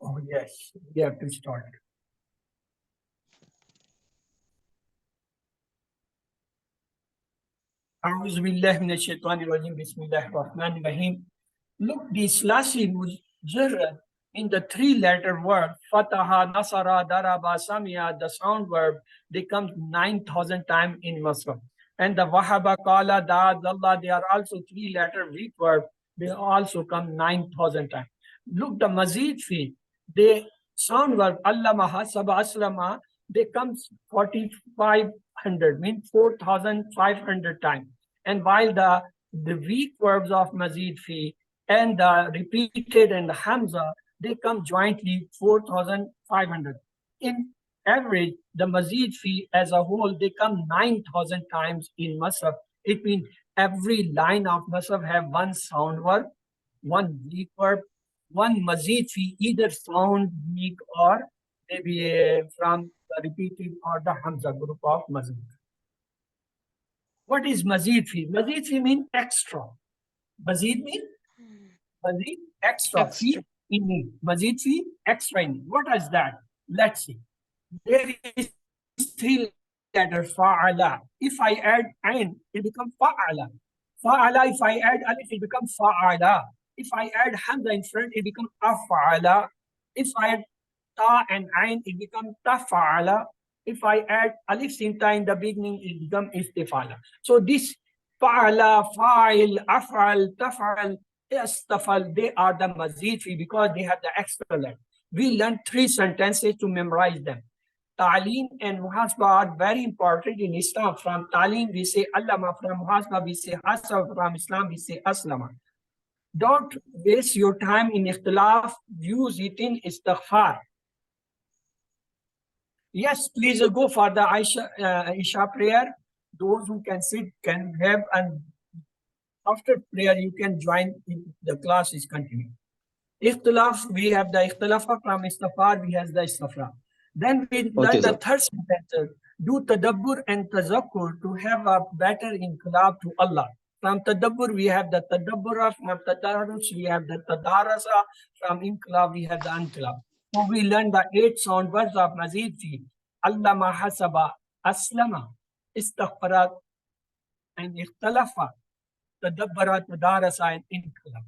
Oh, yes, we have to start. أعوذ بالله من الشيطان الرجيم بسم الله الرحمن الرحيم. Look, the Slasi Mujrad in the three-letter word Fataha, Nasara, Daraba, Samia, the sound verb, they come 9,000 times in Muslim. And the Wahaba, Kala, Da, Dalla, they are also three-letter weak verb. They also come 9,000 times. Look, the Mazid fi, they sound verb Allama, Hasaba, Aslama, they come 4,500, means 4,500 times. And while the weak verbs of Mazid fi and the repeated and the Hamza, they come jointly 4,500. In average, the Mazid fi as a whole, they come 9,000 times in Masaf. It means every line of Masaf have one sound verb, one weak verb, one Mazid fi, either sound weak or maybe from the repeated or the Hamza group of Mazid. What is Mazid fi? Mazid fi means extra. Mazid means Mazid extra. Fi in need. Mazid fi extra in need. What is that? Let's see. There is three letters fa'ala. If I add ain, it becomes fa'ala. Fa'ala, if I add alif, it becomes fa'ala. If I add hamza in front, it becomes af'ala. If I add ta and ain, it becomes taf'ala. If I add alif sinta in the beginning, it becomes istifala. So this fa'ala, fa'il, af'al, taf'al, istafal, they are the mazid fi because they have the extra letter. We learn three sentences to memorize them. Ta'aleem and muhasba are very important in Islam. From ta'aleem we say allama, from muhasba we say hasab, from Islam we say aslama. Don't waste your time in ikhtilaf, use it in istighfar. Yes, please go for the Isha prayer. Those who can sit can have, and after prayer you can join in the class is continuing. Ikhtilaf, we have the ikhtilaf from istighfar, we have the istighfar. Then we learn the third sentence, do tadabbur and tazakkur to have a better inqilab to Allah. From tadabbur, we have the tadabbura, from tadarus, we have the tadarasa, from inqilab, we have the inqilab. So we learn the 8 sound words of Mazid fi, Allama, Hasaba, Aslama, Istaghfarat, and Ikhtalafa, Tadabbara, Tadarasa, and inqilab.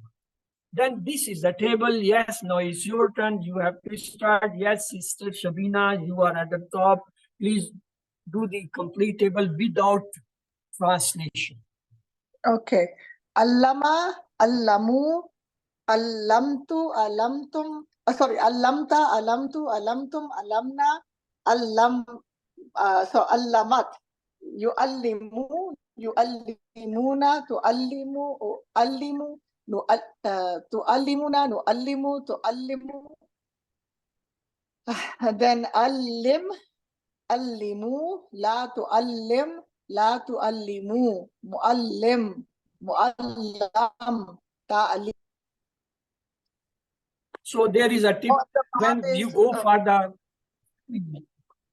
Then this is the table. Yes, now it's your turn. You have to start. Yes, Sister Shabina, you are at the top. Please do the complete table without translation. Okay. Allama, allamu, allamtu, alamtum. Sorry, allamta, alamtu, alamtum, alamna, allam. So allamat. Yu'allimu, yu'allimuna, tu'allimu, u'allimu. Tu'allimuna, nu'allimu, tu'allimu. Then allim, allimu, la tu'allim, la tu'allimu, mu'allim, mu'allam, ta'allim. So there is a tip when you go for the,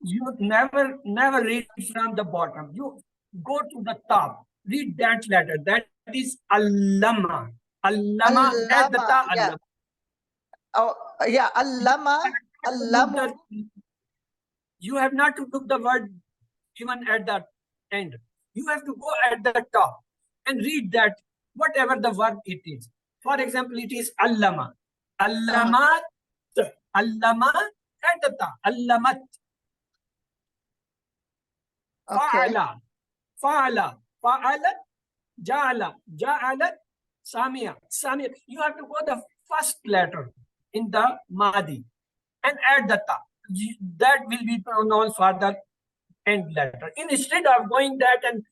you never read from the bottom. You go to the top, read that letter. That is allama. Allama, add the ta, yeah. allama. Oh, yeah, allama, allamu. You have not to look the word even at the end. You have to go at the top and read that, whatever the verb it is. For example, it is allama. Allamat, allama, add the ta, allamat. Fa'ala, fa'ala, fa'alat, ja'ala, ja'alat, samia, samia. You have to go the first letter in the madi and add the ta. That will be pronounced for the end letter. Instead of going that and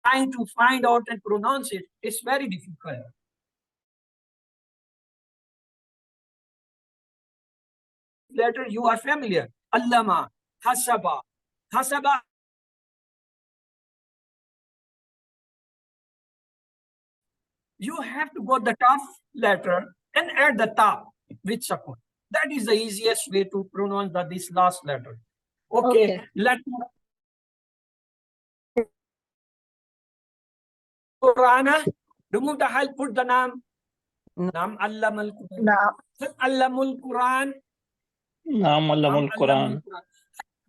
trying to find out and pronounce it, it's very difficult. Letter you are familiar. Allama, hasaba, hasaba. You have to go the top letter and add the ta with sakun. That is the easiest way to pronounce this last letter. Okay. Let me. Qurana, remove the hal, put the name Nam allamal Quran. نعم Hal allamul Quran. نعم علم Nam القرآن. allamul Quran.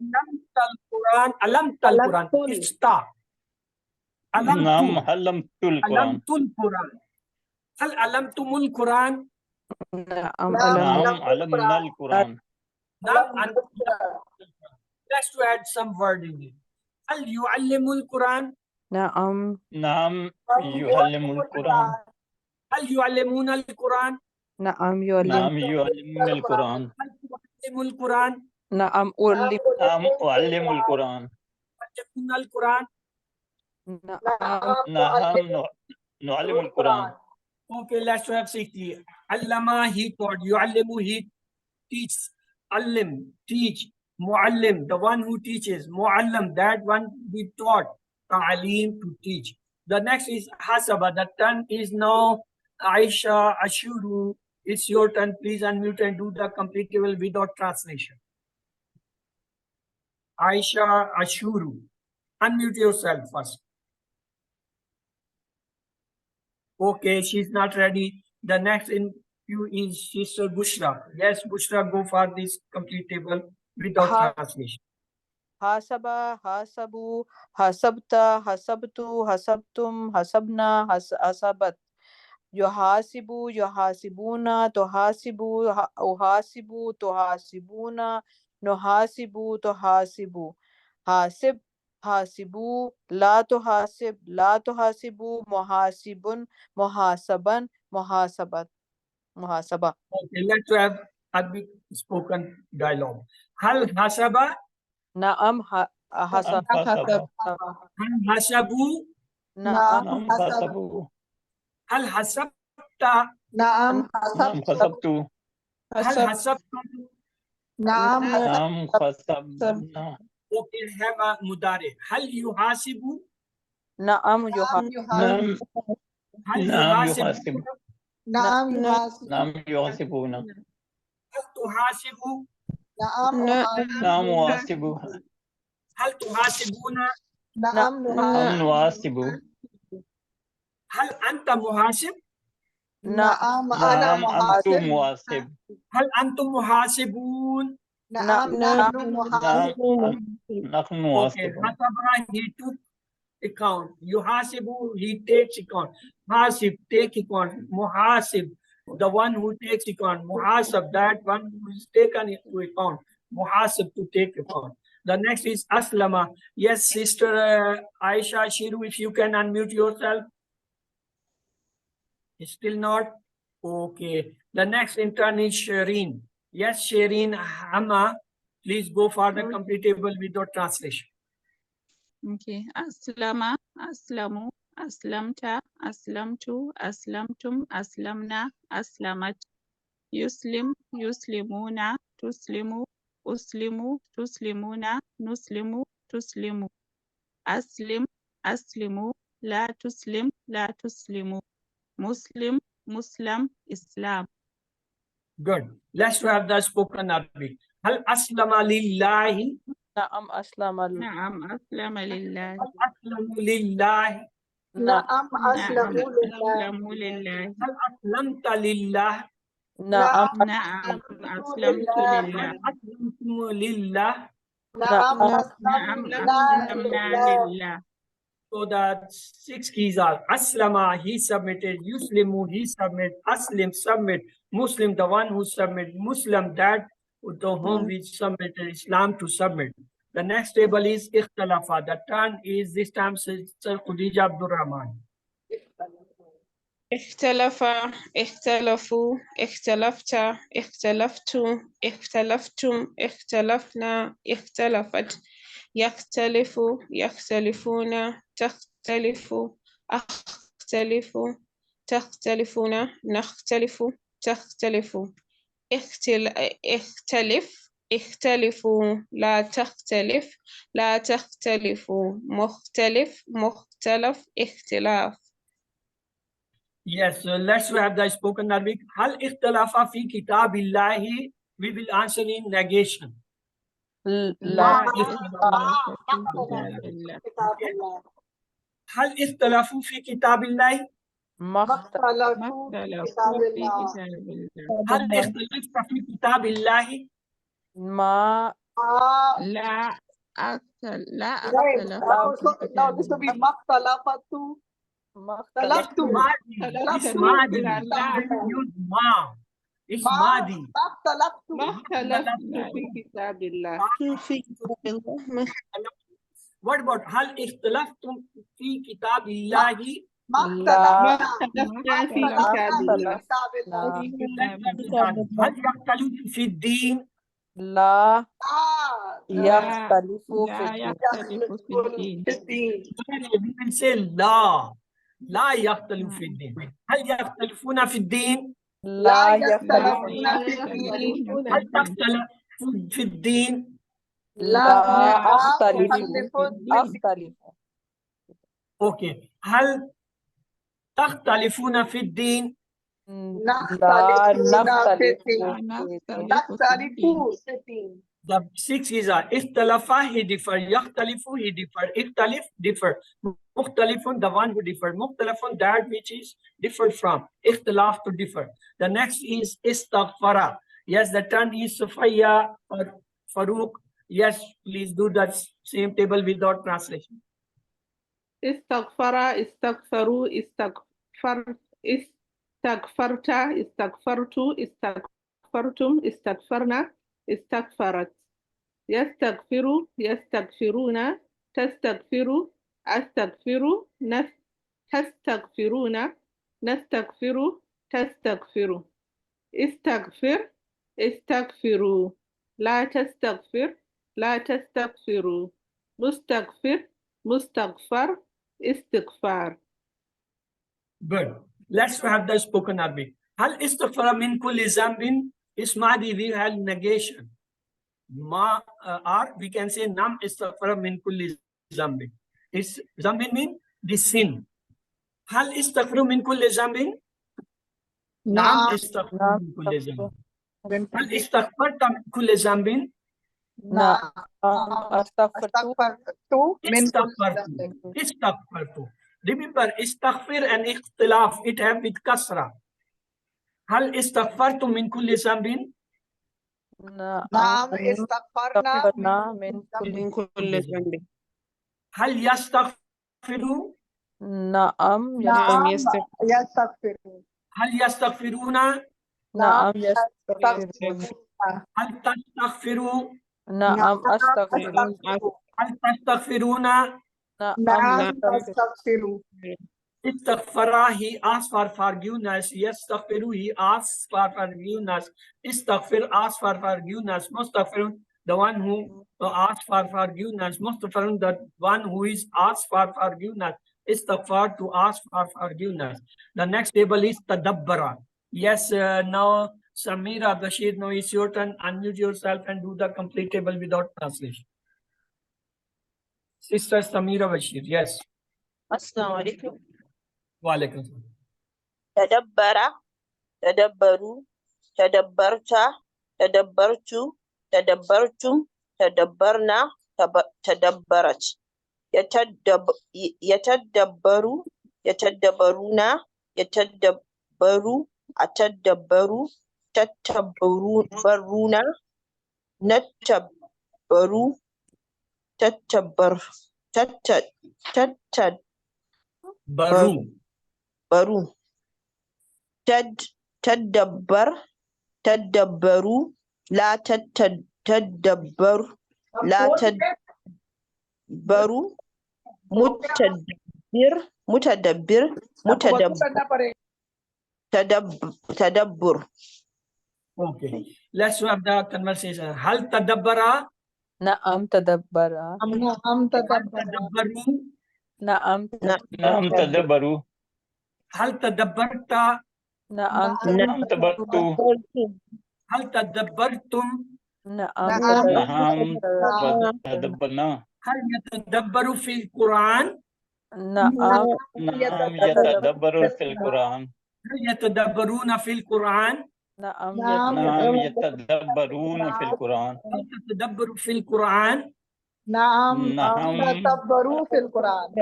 Alamtal Quran. Alamtal Quran. ألمت Ifta. Alamtu. نعم علمت القرآن. Alamtul Quran. Hal alamtumul Quran. نعم نعم ألم نعم علمت علمنا القرآن القرآن. Nam علمت let's to add some word in it. Hal yu'allimul Quran. نعم نعم يعلم القرآن. Hal yu'allimuna al-Quran. نعم يعلم نعم يعلم القرآن. Hal tu'allimul Quran. نعم أعلم نعم أعلم القرآن. Tu'allimuna al-Quran. نعم نعم نعلم القرآن. Okay, let's have 60. Allama, he taught. Yu'allimu, he teaches. Allim, teach. Mu'allim, the one who teaches. Mu'allam, that one he taught. Ta'alim, to teach. The next is Hasaba. The turn is now Aisha, Ashuru. It's your turn. Please unmute and do the complete table without translation. Aisha, Ashuru. Unmute yourself first. Okay, she's not ready. The next in queue is Sister Bushra. Yes, Bushra, go for this complete table without Ha- translation. حاسب حاسبوا حسبت حسبت حسبتم حسبنا حسبت يحاسب يحاسبون تحاسب أحاسب تحاسبون نحاسب تحاسب حاسب حاسبوا لا تحاسب لا تحاسبوا محاسب محاسبا محاسبة محاسبة Okay, let's have Arabic spoken dialogue. Hal hasaba, نعم حسب نعم حسب. hal hasabu, نعم نعم حسبوا. hal hasabta, نعم نعم حسبت. hal hasabtum. نعم نعم حسبنا. Okay, have a mudare. Hal yuhasibu, نعم يحاسب نعم hal نعم yuhasibu, يحاسب. نعم يحاسب نعم يحاسبون. hal tuhasibu, نعم نعم يحاسب. hal tuhasibuna, نعم نعم نحاسب يحاسب. hal anta muhasib, نعم أنا نعم أنتم محاسب محاسب. hal antum muhasibun. نعم نحن نعم محاسب نحن Okay, محاسب. hasaba, he took account. Yuhasibu, he takes account. Hasib, take account. Muhasib, the one who takes account. Muhasab, that one who is taken into account. Muhasib, to take account. The next is Aslama. Yes, sister Aisha Shiru, if you can unmute yourself. Still not? Okay. The next intern is Shireen. Yes, Shireen Hama, please go for the complete table without translation. Okay. Aslama, aslamu, aslamta, aslamtu, aslamtum, aslamna, aslamat. Yuslim, yuslimuna, tuslimu, uslimu, tuslimuna, nuslimu, tuslimu. Aslim, aslimu, la tuslim, la tuslimu. Muslim, muslim, Islam. Good. Let's have the spoken Arabic. Hal aslama lillahi. نعم أسلم Na'am, aslama lillah. Hal aslamu lillahi. نعم أسلم Na'am, لله aslamu lillah. Hal aslamta lillah. نعم Na'am, aslamtu lillah. Hal aslamtum lillah. نعم نعم Na'am, أسلمنا aslamna لله lillah. So the 6 keys are Aslama, he submitted. Yuslimu, he submit. Aslim, submit. Muslim, the one who submit. Muslim, that to whom we submitted. Islam, to submit. The next table is Ikhtalafa. The turn is this time Sir Khadija Abdul Rahman. اختلف اختلفوا اختلفت اختلفت اختلفتم اختلفنا اختلفت يختلف يختلفون تختلف أختلف تختلفون نختلف تختلف اختلف اختلفوا لا تختلف لا تختلفوا مختلف مختلف اختلاف. Yes, so let's have the spoken Arabic. Hal ikhtalafa fi kitabillahi. We will answer in negation. لا لا اختلاف في كتاب الله. كتاب الله Hal ikhtalafu fi kitabillahi. مختلفوا في كتاب اختلفوا في الله. كتاب الله. هل اختلفت في كتاب الله؟ ما لا لا Right. اختلفوا في No, كتاب this will be الله. مختلفة. ما It's اختلفت. Madi. It's اختلفت Madi. في كتاب الله. Use ma. It's ما Madi. اختلفت. ما اختلفنا في كتاب الله. في كتاب الله What about هل اختلفتم في كتاب الله؟ ما لا اختلفنا. في ما اختلفنا في كتاب الله. في Let's كتاب be الله. done. هل يختلف في الدين؟ لا لا يختلف في لا الدين. يختلف في الدين. في الدين. We will say لا. لا يختلف في الدين. هل يختلفون في الدين؟ لا لا يختلفون في الدين. يختلفون في هل الدين. تختلف في الدين؟ لا أختلف يختلفون. أختلف. Okay. هل تختلفون في الدين؟ لا نختلف في نختلف الدين. لا في الدين. نختلف في الدين. The 6 is اختلف he differ يختلف he differ اختلف differ مختلف the one who differ مختلف that which is different from اختلاف to differ. The next is استغفر. Yes, the turn is Sufaya or Farouk. Yes, please do that same table without translation. استغفر استغفروا استغفرت استغفرت استغفرتم استغفرنا استغفرت يستغفر يستغفرون تستغفر أستغفر تستغفرون نستغفر تستغفر استغفر استغفروا لا تستغفر لا تستغفروا مستغفر مستغفر استغفار. Good. Let's have the spoken Arabic. هل استغفر من كل ذنب؟ اسمع دي we have negation. ما or we can say nam استغفر من كل ذنب. Is ذنب mean the sin. هل استغفر من كل ذنب؟ نعم استغفر من كل ذنب. هل استغفرت من كل ذنب؟ نعم أستغفرت استغفرت. Remember استغفر and اختلاف it have with كسرة. هل استغفرت من كل ذنب؟ نعم استغفرنا من من كل ذنب. هل يستغفر؟ نعم نعم يستغفر. يستغفرون. هل يستغفرون؟ نعم يستغفرون. هل تستغفروا؟ نعم أستغفر. هل تستغفرون؟ نعم تستغفرون. استغفر he asked for forgiveness. يستغفر he asks for forgiveness. استغفر asks for forgiveness. مستغفر the one who asks for forgiveness. مستغفر the one who is asked for forgiveness. استغفر to ask for forgiveness. The next table is tadabbara. Yes, now Samira Bashir, now it's your turn. Unmute yourself and do the complete table without translation. Sister Samira Bashir, yes. السلام عليكم. Walaikum. تدبر تدبروا تدبرت تدبرت تدبرتم تدبرنا تدبرت يتدبروا يتدبرون يتدبروا أتدبروا تتبرون نتبروا تتبر Baru. برو تدبروا لا تدبر لا تدبروا متدبر تدبر. Okay. Let's have the conversation. هل تدبر؟ نعم تدبر. نعم تدبر. تدبروا؟ نعم نعم تدبروا. هل تدبرت؟ نعم نعم تدبرت. هل تدبرتم؟ نعم نعم تدبرنا. هل يتدبر في القرآن؟ نعم نعم يتدبر في القرآن. هل يتدبرون في القرآن؟ نعم نعم يتدبرون في القرآن. هل تتدبر في القرآن؟ نعم نعم تدبروا في القرآن.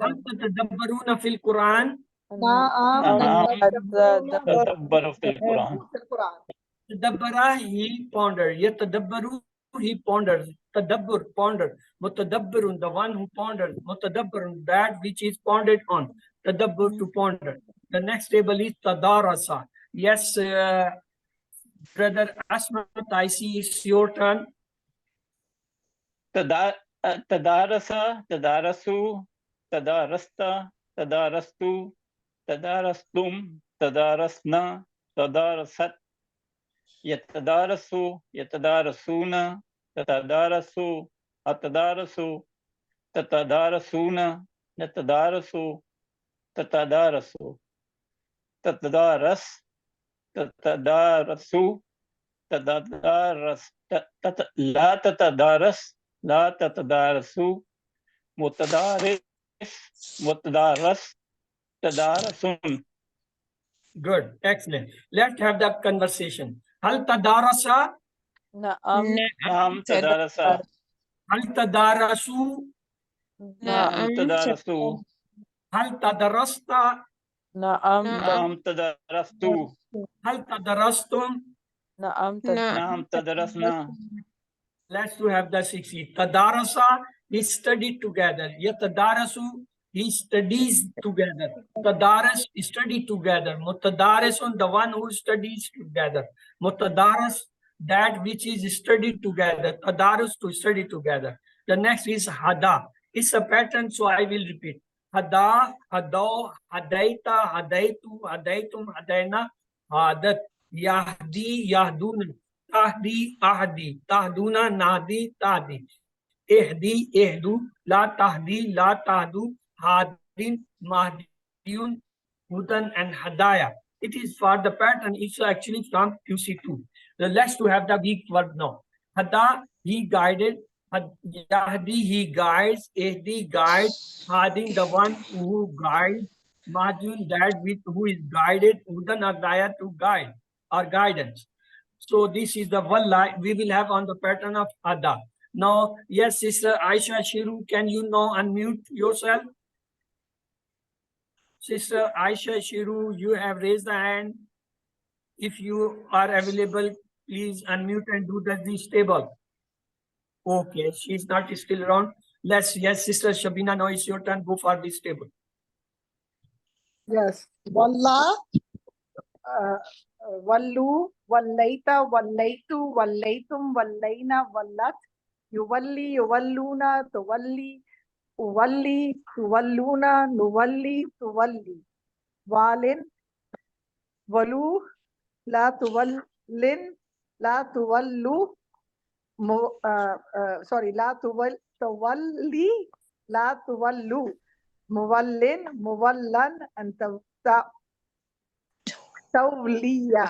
هل تتدبرون في القرآن؟ نعم نعم تدبر تدبر في القرآن. في القرآن. Tadabbara, he pondered. Yatadabbaru, he ponders. Tadabbur, ponder. Mutadabbarun, the one who ponders. Mutadabbarun, that which is pondered on. Tadabbur, to ponder. The next table is Tadarasa. Yes, brother Asmat, I see it's your turn. تدارس تدارسوا تدارست تدارستوا تدارستم تدارسنا تدارست يتدارسوا يتدارسون تتدارسوا أتدارسوا تتدارسون نتدارسوا تتدارسوا تتدارس تتدارسوا تتدارس لا تتدارس لا تتدارسوا متدارس متدارس تدارسون. Good, excellent. Let's have that conversation. Hal tadarasa, نعم نعم تدارس hal tadarasu, نعم تدارسوا hal tadarasta, نعم نعم تدارستوا hal tadarastum. نعم نعم تدرسنا. Let's to have the 60. Tadarasa, he studied together. Yatadarasu, he studies together. Tadaras, study together. Mutadarasun, the one who studies together. Mutadaras, that which is studied together. Tadarus, to study together. The next is Hada. It's a pattern, so I will repeat. Hada, Hado, Hadaita, Hadaitu, Hadaitum, Hadaina, Hadat, Yahdi, Yahdun. Tahdi, ahdi, tahduna, nahdi, tahdi, ehdi, ehdu, la tahdi, la tahdu, hadin, mahdiyun, hudan, and hadaya. It is for the pattern, it's actually from QC2. Let's to have the weak word now. Hada, he guided, yahdi, he guides, ehdi, guides, hadin, the one who guides, mahdiyun, that with who is guided, hudan, hadaya, to guide or guidance. So this is the one line we will have on the pattern of Ada. Now, yes, Sister Aisha Shiru, can you now unmute yourself? Sister Aisha Shiru, you have raised the hand. If you are available, please unmute and do this table. Okay, she's not still around. Yes, Sister Shabina, now it's your turn. Go for this table. Yes. Wallah, wallu, wallaita, wallaitu, wallaitum, wallaina, wallat, yuwalli, yuwalluna, tuwalli, uwalli, tuwalluna, nuwalli, tuwalli, walin, walu, la tuwallin, la tuwallu, sorry, la tuwalli, la tuwallu, muwallin, muwallan, and tawliya.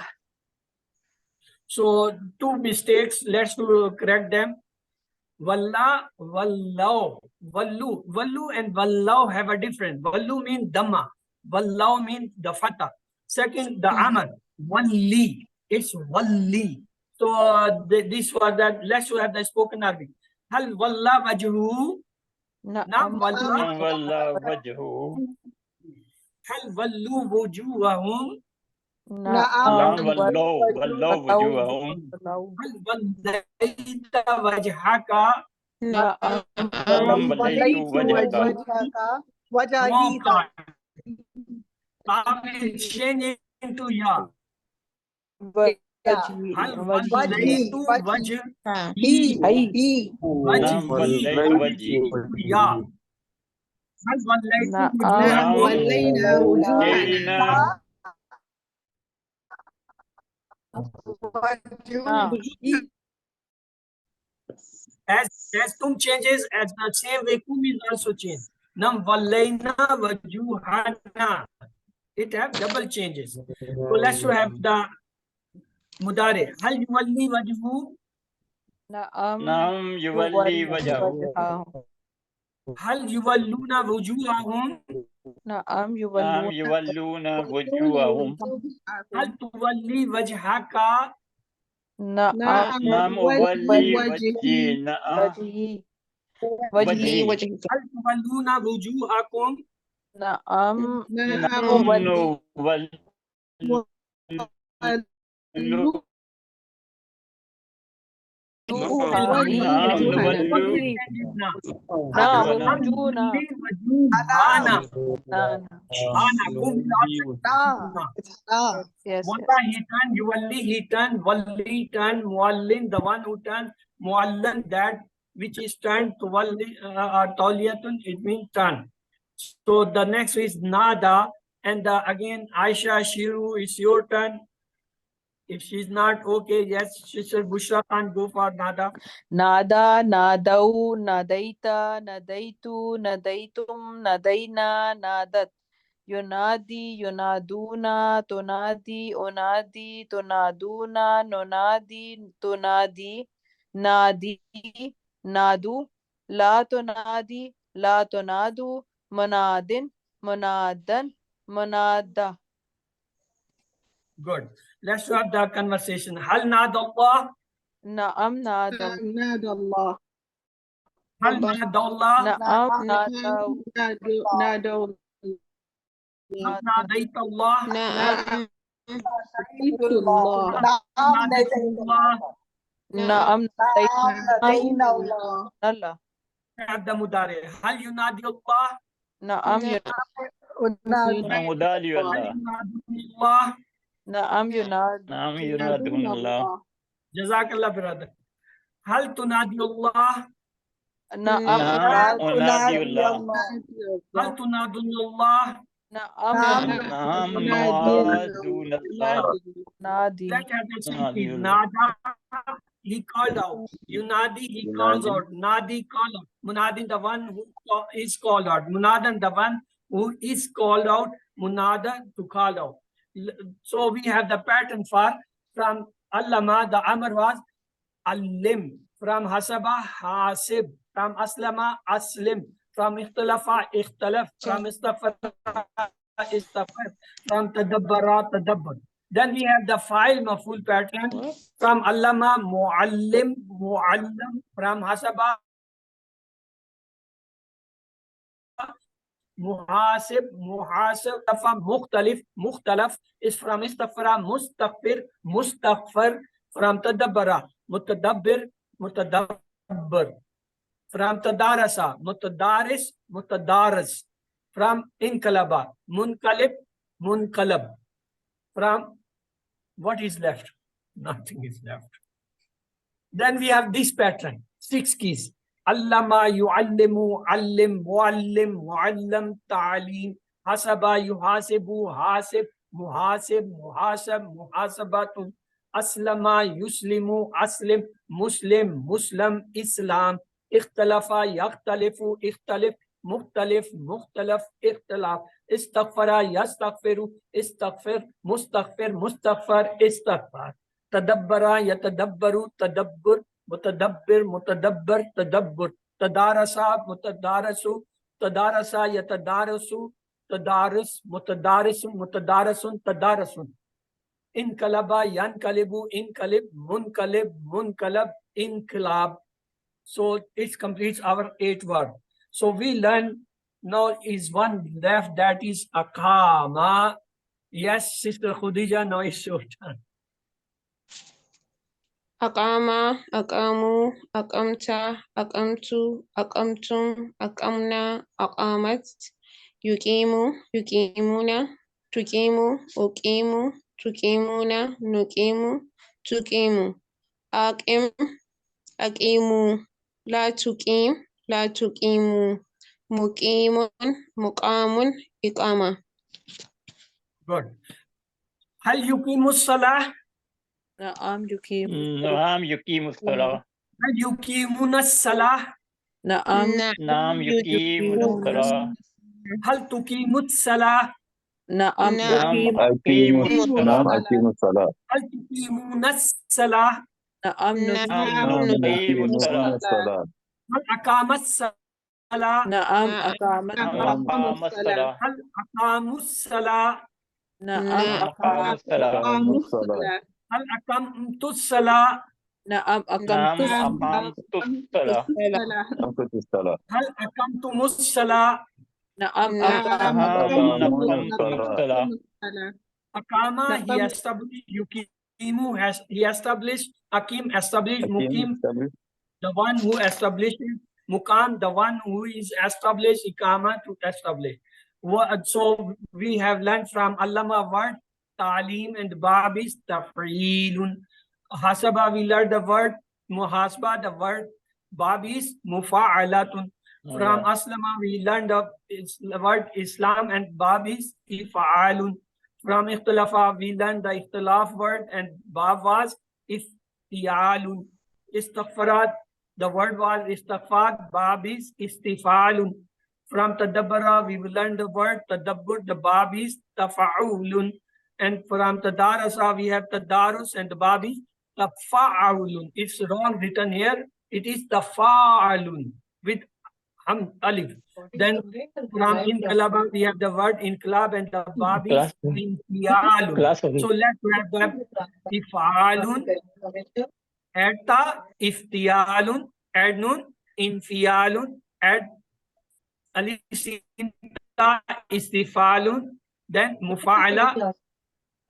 So two mistakes, let's correct them. Walla, wallahu, wallu, wallu and wallahu have a difference. Wallu means dhamma, wallahu means the fatah. Second, the amal, walli, it's walli. So this was that. Let's have the spoken Arabic. Hal walla wajhu, نعم walla, ولا وجهه. hal wallu wujuhahum, نعم نعم ولوا وجوههم. hal wallaita wajhaka. نعم نعم وليت وجهك. Wajahika. Change into ya. وجهي Hal وجهي wallaytu He. نعم وليت وجهي. ya. Hal wallaytu نعم ولينا وجهنا. as tum changes, as the same way kum is also changed. Nam wallayna wajuhana. It have double changes. So let's have the mudare. Hal yuwalli wajhu. نعم يولي وجهه. Hal yuwalluna wujuhahum. نعم نعم يولون يولون وجوههم. Hal tuwalli wajhaka. نعم نعم أولي وجهي. نعم وجهي وجهي وجهي. Hal tuwalluna wujuhakum. نعم نعم نولي نولي وجوهنا نولي نعم وجوهنا وجوهنا Hana. نعم Hana. Kum Nah, it's nah. yes Walla he turned, Yuvalli he turned, Walli turned, Muallin, the one who turned, Muallan, that which is turned to Walli, Tawliyatun, it means turn. So the next is Nada, and again, Aisha, Shiru, it's your turn. If she's not okay, yes, Sister Bushra can't go for Nada. نادى نادوا ناديت ناديت ناديتم نادينا نادت ينادي ينادون تنادي أنادي تنادون ننادي تنادي نادي نادوا لا تنادي لا تنادوا مناد منادا منادى. Good. Let's start the conversation. Hal Nada Allah? نعم نادى نادى الله Hal Nada Allah? نعم Nah, نادى نادوا Hal Nadaita Allah? نعم ناديت الله Naam Nadaita Allah? نعم Nadaina Allah. الله At the Mudare. Hal Yunadi Allah? نعم Unadi. مدالي Hal الله Yunadi Allah? نعم ينادي نعم ينادون الله Jazakallah, brother. Hal Tunadi Allah? نعم نعم ينادي أنادي الله Hal Tunadun Allah? نعم Naam. نعم نادون معاذون الله ينادي That has the same Nadi thing. Allah. Nada, he called out. Yunadi, he calls out. Nadi, call out. Munadin, the one who is called out. Munadan, the one who is called out. Munada, to call out. So we have the pattern for from Allama, the Amr was Al-Lim. From Hasaba, Hasib. From Aslama, Aslim. From Ikhtalafa, Ikhtalaf. From Istafara, Istafar. From Tadabbara, Tadabbar. Then we have the file maful pattern from Allama, Muallim, Muallam. From Hasaba, Muhasib, Muhasib. From Mukhtalif, Mukhtalaf is from Istafara, Mustaqfir, Mustaqfar. From Tadabbara, Mutadabbir, Mutadabbar. From Tadarasa, Mutadaris, Mutadaras. From Inkalaba, Munkalib, Munkalab. From what is left? Nothing is left. Then we have this pattern, 6 keys. Allama, yu'allimu, allim, muallim, muallam, ta'alim, hasaba, yuhasibu, hasib, muhasib, muhasab, muhasabatu, aslama, yuslimu, aslim, muslim, muslim, islam, ikhtalafa, yakhtalifu, ikhtalif, mukhtalif, mukhtalaf, ikhtilaf, istaghfara, yastaghfiru, istaghfir, mustaghfir, mustaghfar, istaghfar, tadabbara, yatadabbaru, tadabbur, mutadabbir, mutadabbar, tadabbur, tadarasa, mutadarasu, tadarasa, yatadarasu, tadarus, mutadarisu, mutadarasun, tadarasun, inkalaba, yankalibu, inkalib, munkalib, munkalab, inqilab. So it completes our 8 words. So we learn now is one left, that is akama. Yes, Sister Khadija, now it's your turn. أقام أقاموا أقمت أقمت أقمتم أقمنا أقامت يقيم يقيمون تقيم أقيم تقيمون نقيم تقيم أقم أقيموا لا تقيم لا تقيموا مقيم مقام إقامة. Good. Hal yuqimus salah? نعم يقيم نعم يقيم الصلاة Hal yuqimunas salah? نعم نعم يقيم الصلاة Hal tuqimus salah? نعم نعم يقيم أقيم نعم الصلاة أقيم الصلاة Hal tuqimunas salah? نعم نعم نعم نقيم نقيم الصلاة الصلاة Hal aqamas salah? نعم أقامت نعم أقام أقام الصلاة الصلاة Hal aqamus salah? نعم نعم أقام أقام الصلاة أقام أقاموا الصلاة الصلاة Hal aqamtus salah? نعم أقمت نعم نعم أقامت أقمت الصلاة الصلاة أنقذ الصلاة Hal aqamtumus salah? نعم نعم أقام أقمت الصلاة. الصلاة. Akama, he نقمت established. Yukimu, has he established. Akim established. Mukim, the one who establishes. Mukam, the one who is established. Ikama, to establish. So we have learned from Allama word Talim and Bab is Tafreelun. Hasaba, we learned the word Muhasba, the word Bab is Mufa'alatun. From Aslama, we learned the word Islam and Bab is Ifa'alun. From Ikhtilafa, we learned the Ikhtilaf word and Bab was Iftiyalun. Istighfarat, the word was Istighfar, Bab is Istifalun. From Tadabbara, we will learn the word Tadabbur, the Bab is Tafa'ulun. And from Tadarasa, we have Tadarus and the Bab is Tafa'ulun. It's wrong written here. It is Tafa'alun with Alif. Then from Inqalaba, we have the word Inqalab and the Bab is Infiyalun. So let's have the Ifalun, add ta, Iftiyalun, add nun, Infiyalun, add alif sinta, Istifalun, then Mufa'ala,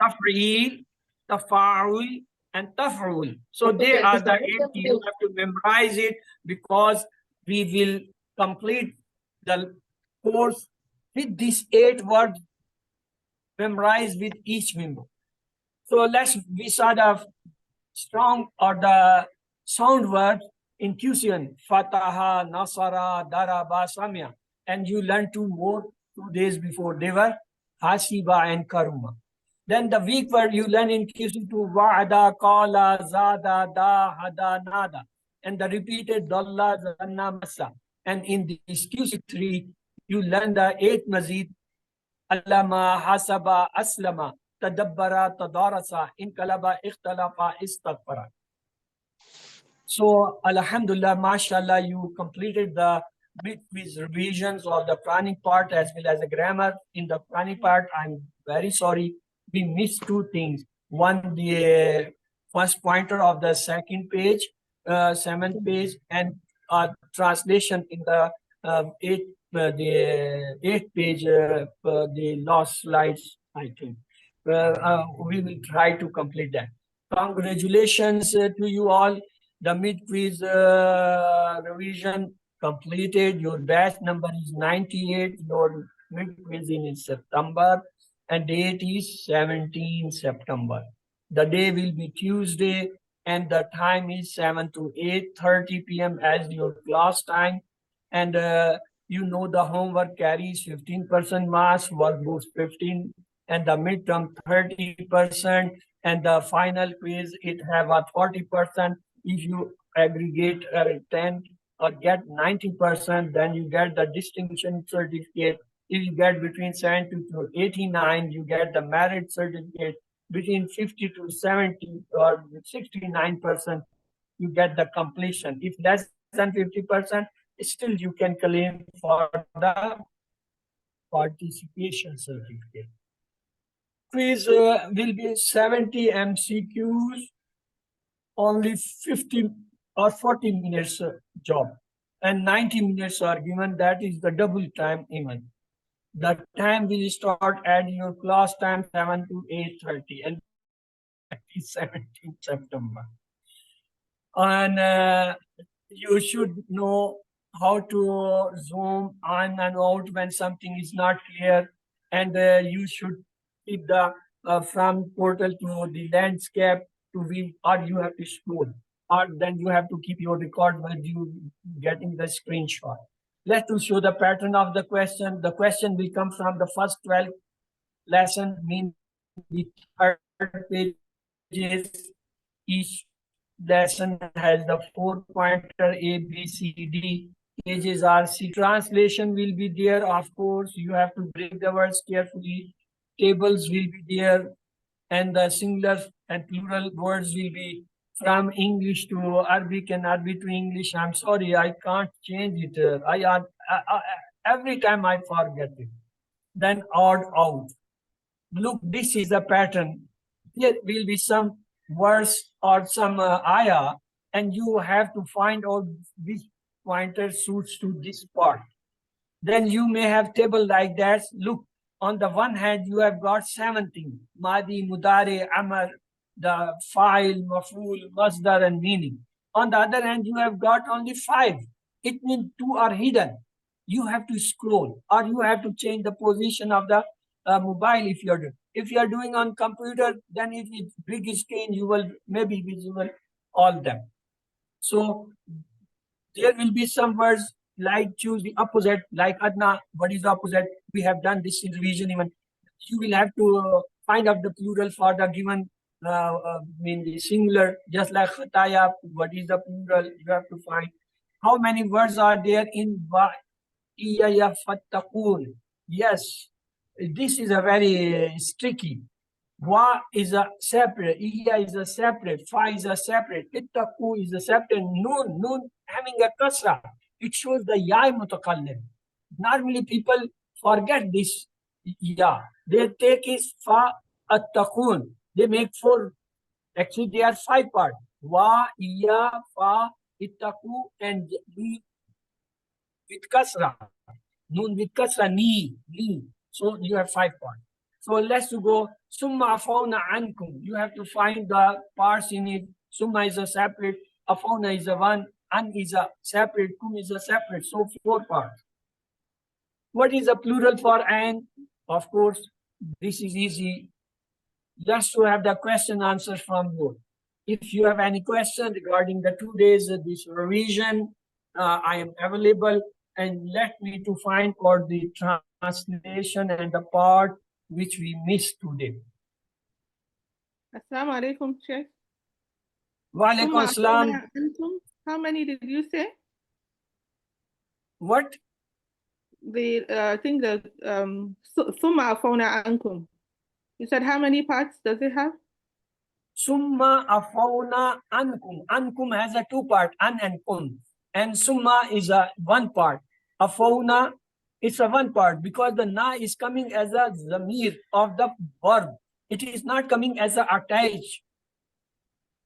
Taf'il, Tafa'ul, and Taf'ul. So they are the 8. You have to memorize it because we will complete the course with these 8 words memorized with each member. So we saw the strong or the sound word in QC1, Fataha, Nasara, Daraba, Samya. And you learned 2 more 2 days before. They were Hasiba and Karuma. Then the weak word you learn in QC2, Wa'ada, Qala, Zada, Da, Hada, Nada. And the repeated Dalla, Zanna, Masa. And in this QC3, you learn the 8 Mazid, Allama, Hasaba, Aslama, Tadabbara, Tadarasa, Inkalaba, Ikhtalafa, Istaghfara. So, Alhamdulillah, mashallah, you completed the with revisions of the planning part as well as the grammar. In the planning part, I'm very sorry, we missed 2 things. One, the first pointer of the 2nd page, 7th page, and translation in the 8th page, the last slides, I think. We will try to complete that. Congratulations to you all. The mid-quiz revision completed. Your batch number is 98. Your mid-quiz in September and date is 17 September. The day will be Tuesday and the time is 7 to 8:30 p.m. as your class time. And you know the homework carries 15% marks, workbooks 15, and the midterm 30%, and the final quiz it have a 40%. If you aggregate 10 or get 90%, then you get the distinction certificate. If you get between 70 to 89, you get the merit certificate. Between 50 to 70 or 69%, you get the completion. If less than 50%, still you can claim for the participation certificate. Quiz will be 70 MCQs, only 50 or 40 minutes job, and 90 minutes are given. That is the double time even. The time will start at your class time 7 to 8:30 and 17 September. And you should know how to zoom on and out when something is not clear, and you should keep the from portal to the landscape to view, or you have to scroll, or then you have to keep your record when you getting the screenshot. Let's show the pattern of the question. The question will come from the first 12 lesson, mean the 3rd pages. Each lesson has the 4-pointer A, B, C, D. Pages are C. Translation will be there, of course. You have to break the words carefully. Tables will be there, and the singular and plural words will be from English to Arabic and Arabic to English. I'm sorry, I can't change it. Every time I forget it. Then odd out. Look, this is the pattern. Here will be some verse or some ayah, and you have to find out which pointer suits to this part. then you may have table like that. Look, on the one hand, you have got 17. Madi, Mudare, Amar, the file, Maful, Masdar, and meaning. On the other hand, you have got only 5. It means 2 are hidden. You have to scroll, or you have to change the position of the mobile if you're doing. If you are doing on computer, then if it's big screen, you will maybe visible all them. So there will be some words like choose the opposite, like adna. What is the opposite? We have done this in revision even. You will have to find out the plural for the given the singular, just like khataya. What is the plural? You have to find. How many words are there in iya fattaqun? Yes, this is a very tricky. Wa is a separate, iya is a separate, fa is a separate, ittaqu is a separate, nun having a kasra. It shows the ya mutakallim. Normally people forget this ya. They take is fa attaqun. They make 4. Actually, they are 5 parts. Wa, iya, fa, ittaqu, and li with kasra. Nun with kasra, ni. So you have 5 parts. So let's go. Summa afawna ankum. You have to find the parts in it. Summa is a separate. Afawna is a one. An is a separate. Kum is a separate. So 4 parts. What is the plural for an? Of course, this is easy. Just to have the question answers from you. If you have any question regarding the 2 days of this revision, I am available. And let me to find for the translation and the part which we missed today. Assalamu alaikum, Sheikh. Wa alaikum assalam. How many did you say? What? I think the Summa afawna ankum. You said how many parts does it have? Summa afawna ankum. Ankum has a 2 part, an and kum. And summa is a 1 part. Afawna is a 1 part because the na is coming as a zamir of the verb. It is not coming as a attach.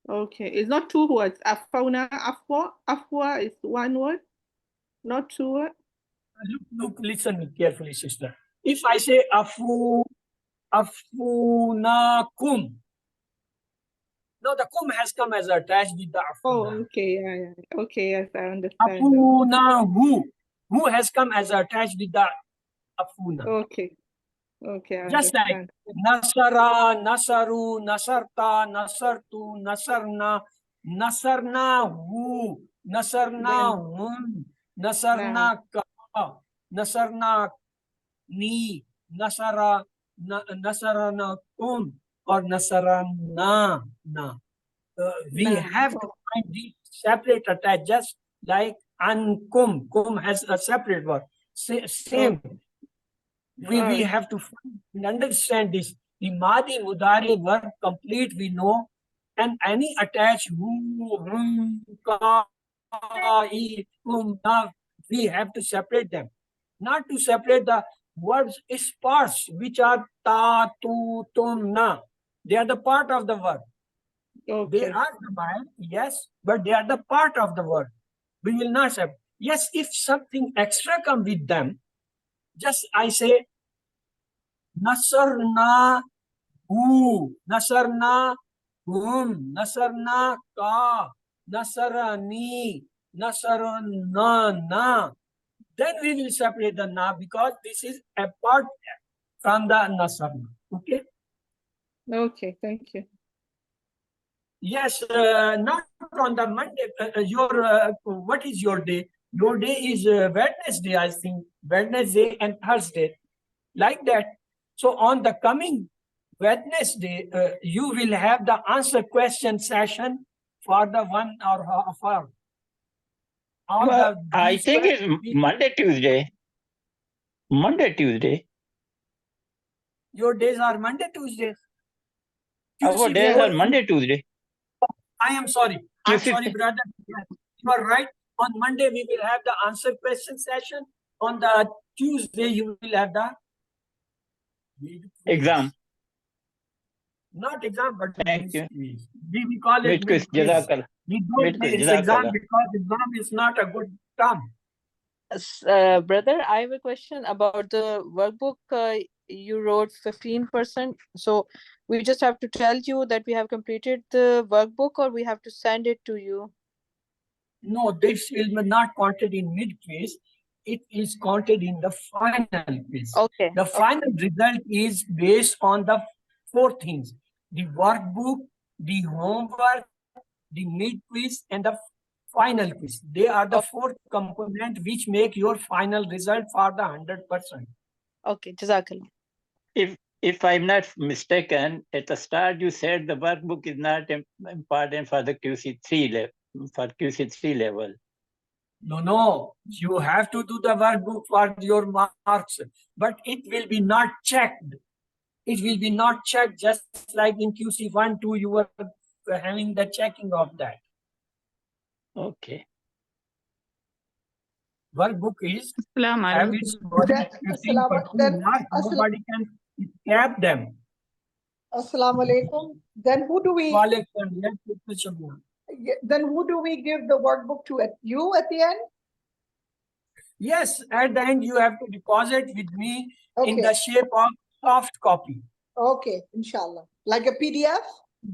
Okay, it's not 2 words. Afawna, afwa is 1 word, not 2 words. Look, listen carefully, sister. If I say afunakum, no, the kum has come as attached with the afuna. Oh, okay, yeah. Okay, yes, I understand. Afunahu, who has come as attached with the afuna. Okay, I Just understand. like nasara, nasaru, nasarta, nasartu, nasarna, nasarnahu, nasarnahum, nasarnaka, nasarna ni, nasara, nasaranakum, or nasarana. We have to find these separate attached, just like ankum. Kum has a separate word. Same. We have to find and understand this. The Madi Mudari verb complete we know, and any attached who, hum, ka, I, kum, na, we have to separate them. Not to separate the words sparse, which are ta, tu, tum, na. They are the part of the word. Okay. They are the word, yes, but they are the part of the word. We will not have. Yes, if something extra come with them, just I say, Nasarna hu, Nasarna hum, Nasarna ka, Nasarani, Nasarana. Then we will separate the na because this is apart from the Nasarna. Okay? Okay, thank you. Yes, not on the Monday. What is your day? Your day is Wednesday, I think. Wednesday and Thursday, like that. So on the coming Wednesday, you will have the answer question session for the 1 or half hour. I think it's Monday, Tuesday. Monday, Tuesday. Your days are Monday, Tuesday. Our days are Monday, Tuesday. I am sorry. I'm sorry, brother. You are right. On Monday, we will have the answer question session. On the Tuesday, you will have the exam. Not exam, but Thank you. we call it Mid-quiz. mid-quiz. We don't say it's exam because exam is not a good term. Brother, I have a question about the workbook. You wrote 15%. So we just have to tell you that we have completed the workbook, or we have to send it to you? No, this is not counted in mid quiz. It is counted in the final quiz. Okay. The final result is based on the four things: the workbook, the homework, the mid quiz, and the final quiz. They are the four component which make your final result for the 100%. Okay, Jazakallah. If I'm not mistaken, at the start you said the workbook is not important for the QC3 level. For QC3 level. No, you have to do the workbook for your marks, but it will be not checked. It will be not checked just like in QC1, 2, you were having the checking of that. Okay. Workbook is Assalamu have alaikum. its 15% mark, nobody can escape them. Assalamu alaikum. Then who do we give the workbook to? You at the end? Yes, at the end you have to deposit with me in Okay. the shape of soft copy. Okay, inshallah. Like a PDF?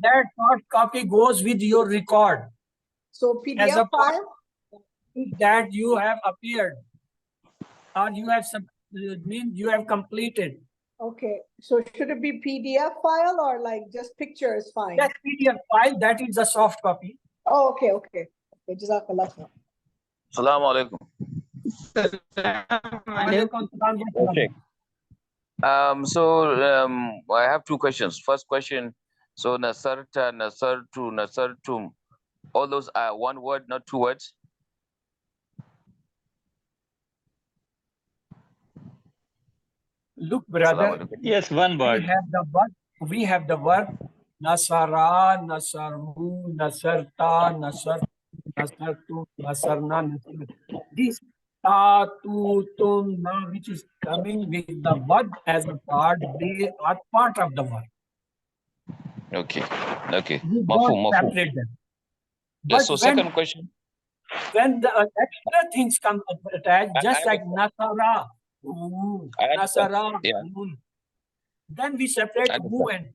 That soft copy goes with your record. So As PDF a part file? that you have appeared or you have means you have completed. Okay. So should it be PDF file or like just picture is fine? That PDF file, that is a soft copy. Oh, okay. Okay, Jazakallah. Assalamu alaikum. Walaikum salam. Okay. I have two questions. First question, so Nasarta, Nasartu, Nasartum, all those are one word, not two words? Look, brother, yes, one word. We have the word Nasara, Nasaru, Nasarta, Nasar, Nasartu, Nasarna, Nasar. This ta, tu, tum, na, which is coming with the word as a part, they are part of the word. Okay. You Mafhum, don't mafhum. separate them. Yes, so But second question. when the extra things come attached, just like Nasara, I understand. Nasara, Yeah. then we separate I who and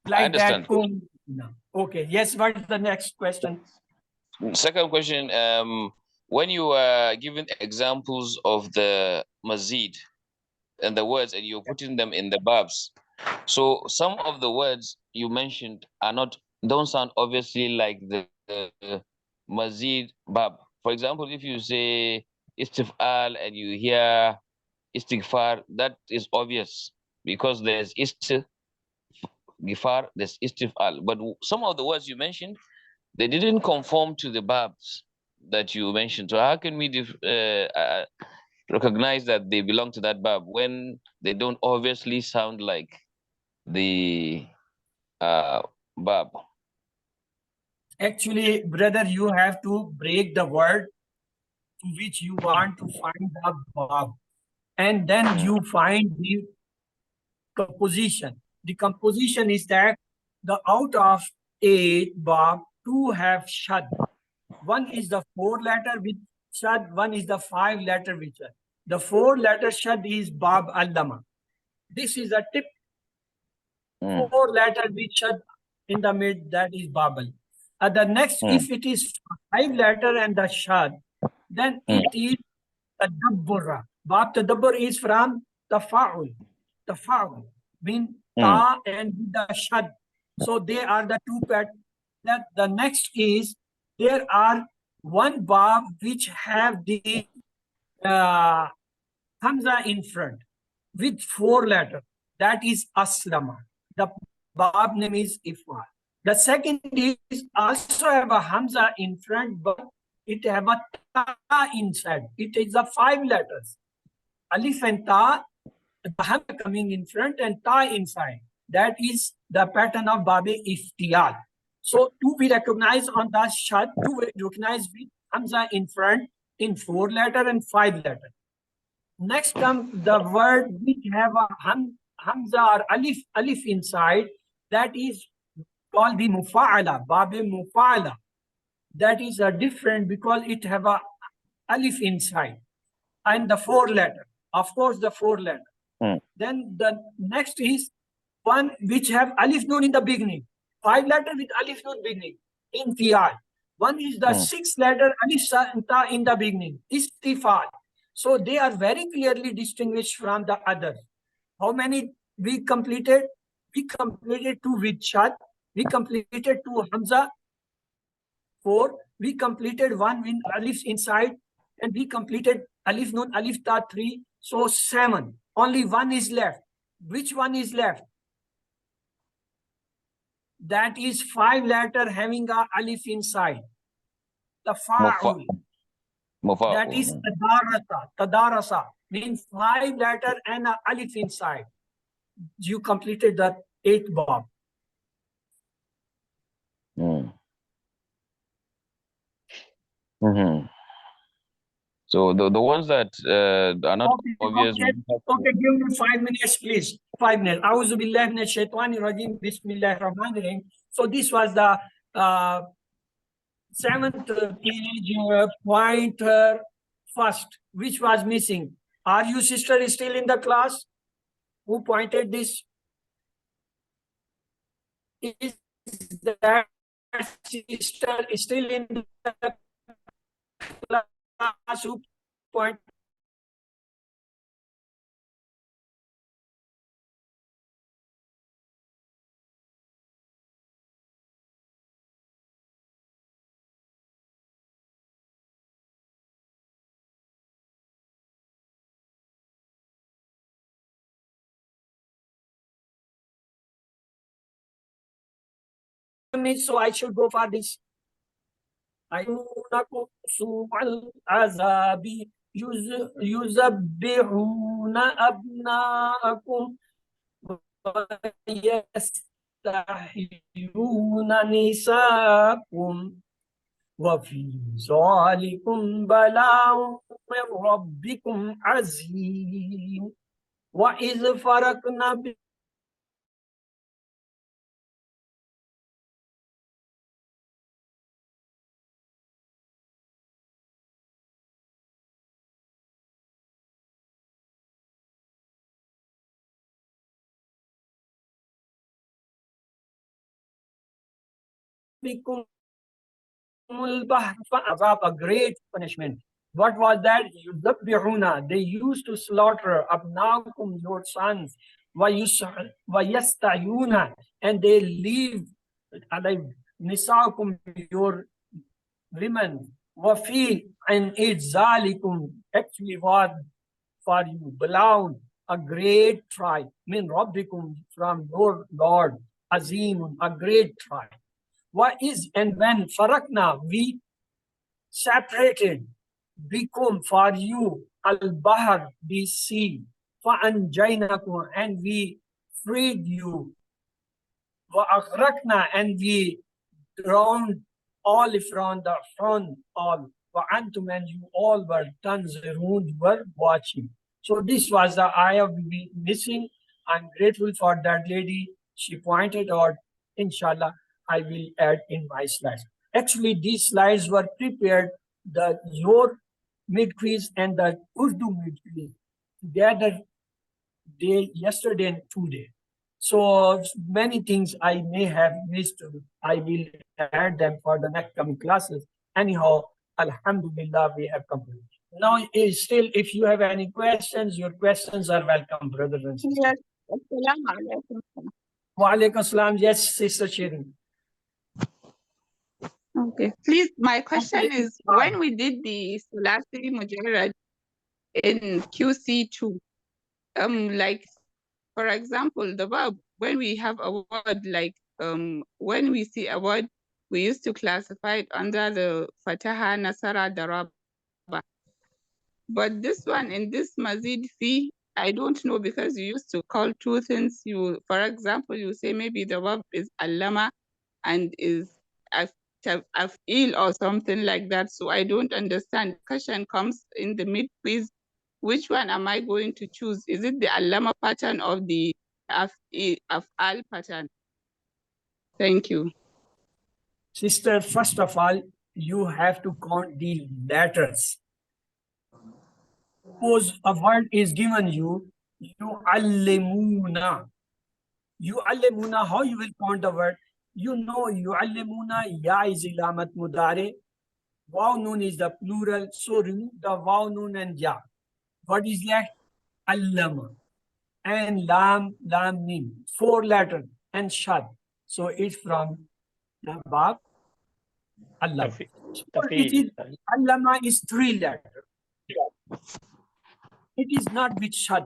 I like that. understand. Okay, yes, what is the next question? Second question, when you are giving examples of the mazid and the words and you're putting them in the babs, so some of the words you mentioned don't sound obviously like the mazid bab. For example, if you say istif'al and you hear istighfar, that is obvious because there's istighfar, there's istif'al. But some of the words you mentioned, they didn't conform to the babs that you mentioned. So how can we recognize that they belong to that bab when they don't obviously sound like the bab? Actually, brother, you have to break the word to which you want to find the bab. And then you find the composition. The composition is that out of 8 bab, 2 have shad. One is the 4-letter with shad, one is the 5-letter with shad. The 4-letter shad is bab allama. This is a tip. 4-letter with shad in the mid, that is babal. The next, if it is 5-letter and the shad, then it is tadabbura. Bab tadabbur is from tafa'ul. Tafa'ul mean ta and the shad. So they are the two patterns. That the next is there are one bab which have the hamza in front with 4 letters. That is aslama. The bab name is ifar. The second is also have a hamza in front, but it have a ta inside. It is the 5 letters. Alif and ta, the hamza coming in front and ta inside. That is the pattern of babe iftiyal. So to be recognized on the shad, to recognize with hamza in front in 4-letter and 5-letter. Next comes the word which have a hamza or alif inside. That is called the mufa'ala, babe mufa'ala. That is a different because it have a alif inside, and the 4 letter. Of course, the 4 letter. Then the next is one which have alif nun in the beginning. 5 letter with alif nun beginning. Infial. One is the 6 letter alif ta in the beginning. Istifal. So they are very clearly distinguished from the others. How many we completed? We completed 2 with Shad. We completed 2 Hamza. 4. We completed 1 with alif inside. And we completed alif nun, alif ta 3. So 7. Only 1 is left. Which one is left? That is 5 letter having a alif inside. The fa'ul. That is tadarasa. Tadarasa means 5 letter and a alif inside. You completed the 8th bab. So the ones that are not obvious. Okay, give me 5 minutes, please. 5 minutes. A'udhu billahi minash shaitani rajim. Bismillahir rahmanir rahim. So this was the 7th page point first, which was missing. Are you sister still in the class? Who pointed this? Is that sister still in the class? Who point? So I should go for this. أيونكم سوء العذاب يذبحون أبناءكم ويستحيون نساءكم وفي ذلكم بلاء من ربكم عظيم وإذ فرقنا بكم البحر فعذاب, a great punishment. What was that? يذبحون, they used to slaughter أبناءكم, your sons, ويستحيون, and they leave alive نساءكم, your women, وفي, and it's ذلكم, actually was for you, beloved, a great tribe, min rabbikum, from your Lord, azim, a great tribe. What is, and when farakna, we separated, bikum, for you, al-bahar, the sea, fa'anjaynakum, and we freed you, wa'aghraqna, and we drowned all from the front, all, wa'antum, and you all were tanzirun, you were watching. So this was the ayah we be missing. I'm grateful for that lady. She pointed out, inshallah, I will add in my slides. Actually, these slides were prepared, your mid-quiz and the Urdu mid-quiz together yesterday and today. So many things I may have missed. I will add them for the next coming classes. Anyhow, alhamdulillah, we have completed. Now, still, if you have any questions, your questions are welcome, brothers and sisters. Yes. Assalamu alaikum. Wa alaikum assalam. Yes, Sister Shirin. Okay. Please, my question is, when we did the Sulasi Mujarrad in QC2, like, for example, the verb, when we have a word like, when we see a word, we used to classify it under the Fataha, Nasara, Daraba. But this one, in this Mazid Fi, I don't know, because you used to call 2 things. You, for example, you say maybe the verb is Allama and is Af'il or something like that. So I don't understand. Question comes in the mid-quiz. Which one am I going to choose? Is it the Allama pattern or the Af'al pattern? Thank you. Sister, first of all, you have to count the letters. Suppose a word is given you, yu'allimuna. Yu'allimuna, how you will count the word? You know, yu'allimuna, ya is ilamat mudare, waw noon is the plural, so remove the waw noon and ya. What is left? Allama. And lam mim, 4 letters, and shad. So it's from the bab allama. So it is, allama is 3 letters. It is not with shad.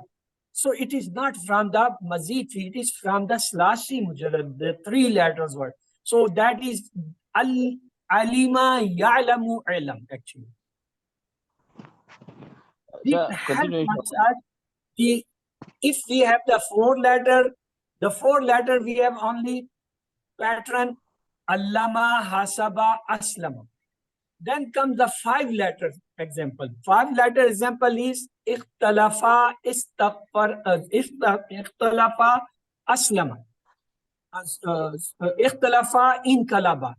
So it is not from the mazid, it is from the slashi mujarrad, the 3 letters word. So that is alima ya'lamu ilm actually. It helps us if we have the 4 letter, we have only pattern allama, hasaba, aslama. Then comes the 5 letters example. 5 letter example is ikhtalafa, ikhtalafa, aslama, ikhtalafa, inkalaba,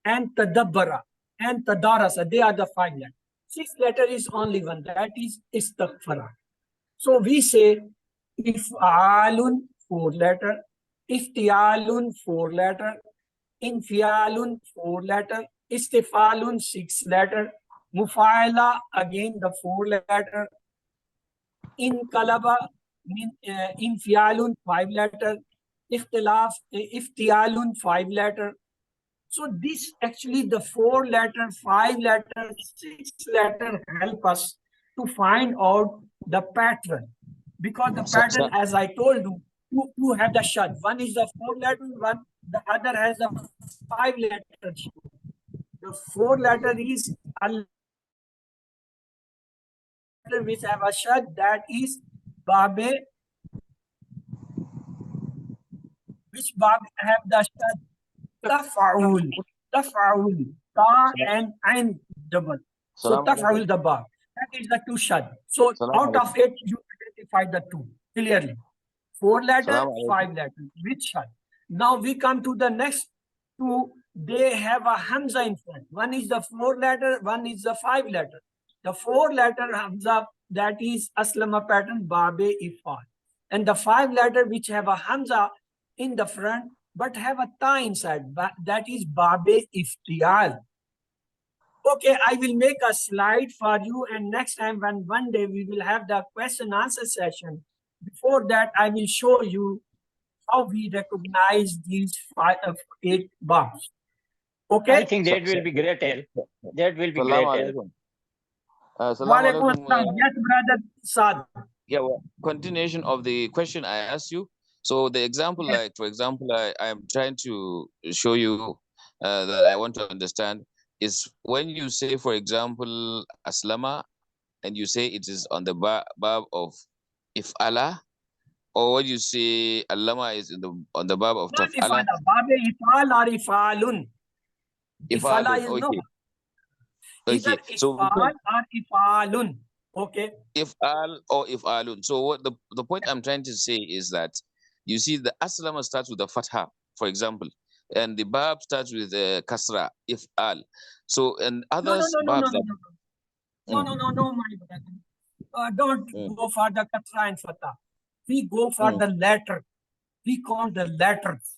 and tadabbara, and tadarasa. They are the 5 letters. 6 letter is only one, that is istaghfara. So we say if'alun 4 letter, iftialun 4 letter, infialun 4 letter, istifalun 6 letter, mufaila again the 4 letter, inkalaba infialun 5 letter, ikhtilaf iftialun 5 letter. So this actually the 4 letter, 5 letter, 6 letter help us to find out the pattern, because the pattern, as I told you, two have the shad. One is the 4 letter, one the other has the 5 letter. The 4 letter is which have a shad, that is babe. Which bab have the shad? Tafa'ul. Tafa'ul. Ta and ain double. So tafa'ul the bab. That is the 2 shad. So out of it, you identify the 2 clearly. 4 letter, 5 letter. Which shad? Now we come to the next 2. They have a hamza in front. One is the 4 letter, one is the 5 letter. The 4 letter hamza, that is aslama pattern, babe ifal. And the 5 letter which have a hamza in the front but have a ta inside, that is babe iftial. Okay, I will make a slide for you, and next time when one day we will have the question answer session, before that I will show you how we recognize these 8 babs. Okay, I think that will be great help. That will be great help. Yes, brother Saad. Yeah, well, continuation of the question I asked you. So the example, Yes. like for example, I am trying to show you that I want to understand is when you say, for example, aslama, and you say it is on the bab of if Allah, or when you say allama is on the bab of Not taf'ala. ifala, babe ifal or ifalun. Ifala is no. Either Okay. So ifal or ifalun. Okay. if'al or if'alun. So what the point I'm trying to say is that you see the aslama starts with the fatha, for example, and the bab starts with kasra, if'al. So and others babs that No, my brother. Don't go for the kasra and fatha. We go for the letter. We count the letters.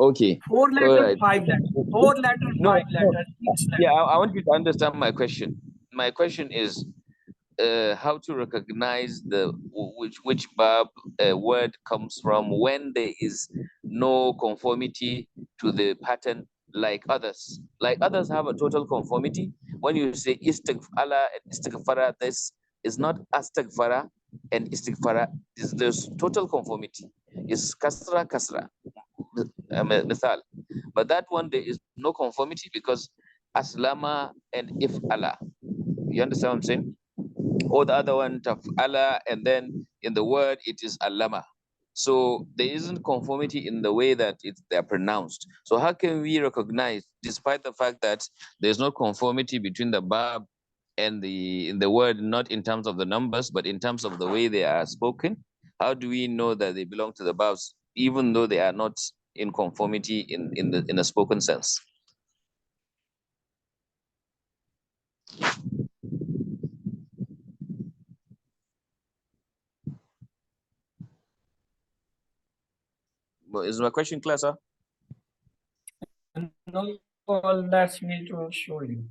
Okay. 4 letters, All right. 5 letters. 4 letters, 5 letters, 6 letters. Yeah, I want you to understand my question. My question is how to recognize which bab word comes from when there is no conformity to the pattern like others. Like others have a total conformity. When you say istighfara and istighfara, this is not astaghfara and istighfara. There's total conformity. It's kasra kasra. Mithal. But that one there is no conformity because aslama and if Allah. You understand what I'm saying? Or the other one taf'ala, and then in the word it is allama. So there isn't conformity in the way that they're pronounced. So how can we recognize, despite the fact that there's no conformity between the bab and in the word, not in terms of the numbers, but in terms of the way they are spoken? How do we know that they belong to the babs, even though they are not in conformity in a spoken sense? Is my question clear, sir? No, well, that's me to show you.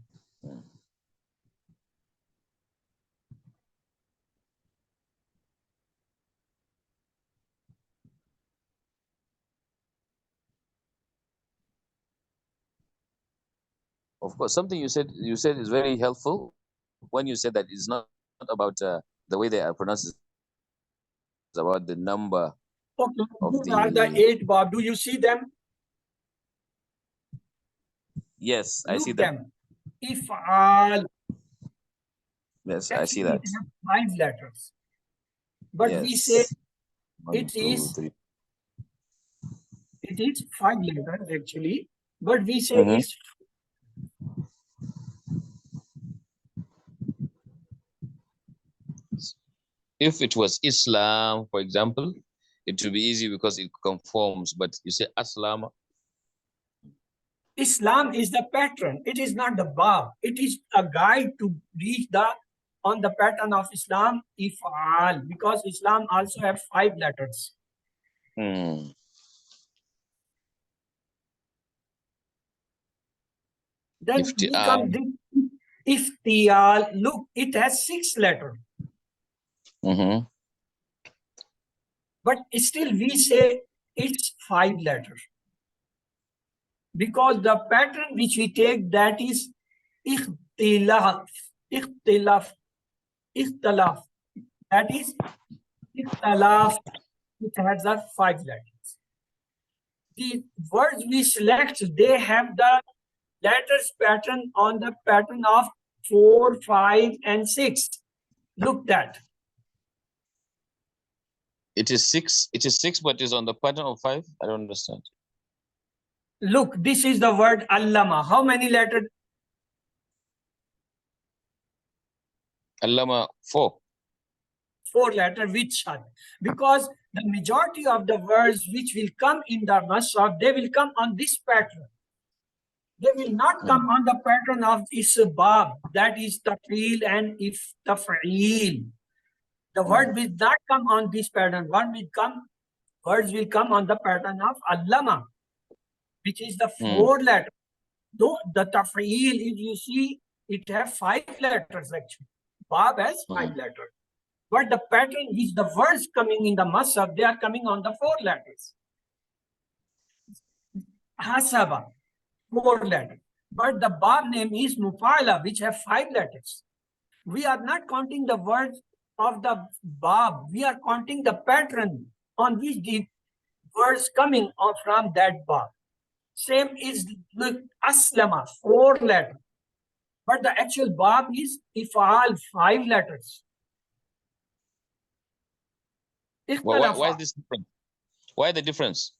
Of course, something you said is very helpful when you said that it's not about the way they are pronounced, it's about the number Okay, of these are the the. 8, Bob. Do you see them? Yes, I see Look them. them. If all, Yes, I see actually it that. has 5 letters. But we say Yes. One, it two, is three. it is 5 letters actually, but we say Mhm. it's If it was Islam, for example, it would be easy because it conforms. But you say Aslam. Islam is the pattern. It is not the Bab. It is a guide to reach on the pattern of Islam, if'al, because Islam also have 5 letters. Hmm. Then we come Iftiyal. Look, it has 6 letters. Mm-hmm. But still we say it's 5 letters. Because the pattern which we take, that is ikhtilaf, ikhtilaf, ikhtilaf. That is ikhtilaf, it has the 5 letters. The words we select, they have the letters pattern on the pattern of 4, 5, and 6. Look that. It is 6. It is 6, but is on the pattern of 5. I don't understand. Look, this is the word allama. How many letters? Allama 4. 4 letters, which are? Because the majority of the words which will come in the Masraf, they will come on this pattern. They will not come on the pattern of isbab, that is tafil and if taf'il. The word will not come on this pattern. Words will come on the pattern of allama, which is the 4 letters. Though the taf'il, if you see, it has 5 letters actually. Bab has 5 letters. But the pattern which the words coming in the masab, they are coming on the 4 letters. Hasaba, 4 letters. But the bab name is mufala, which have 5 letters. We are not counting the words of the bab. We are counting the pattern on which the words coming from that bab. Same is with aslama, 4 letters. But the actual bab is ifal, 5 letters. Why is this different? Why the difference?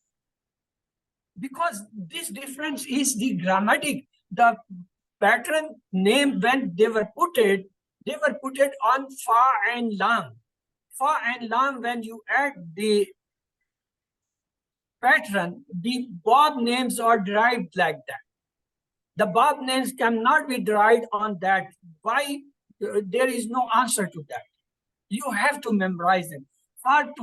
Because this difference is the grammatic. The pattern name, when they were put it on fa and lam. Fa and lam, when you add the pattern, the bab names are derived like that. The bab names cannot be derived on that. Why? There is no answer to that. You have to memorize them. To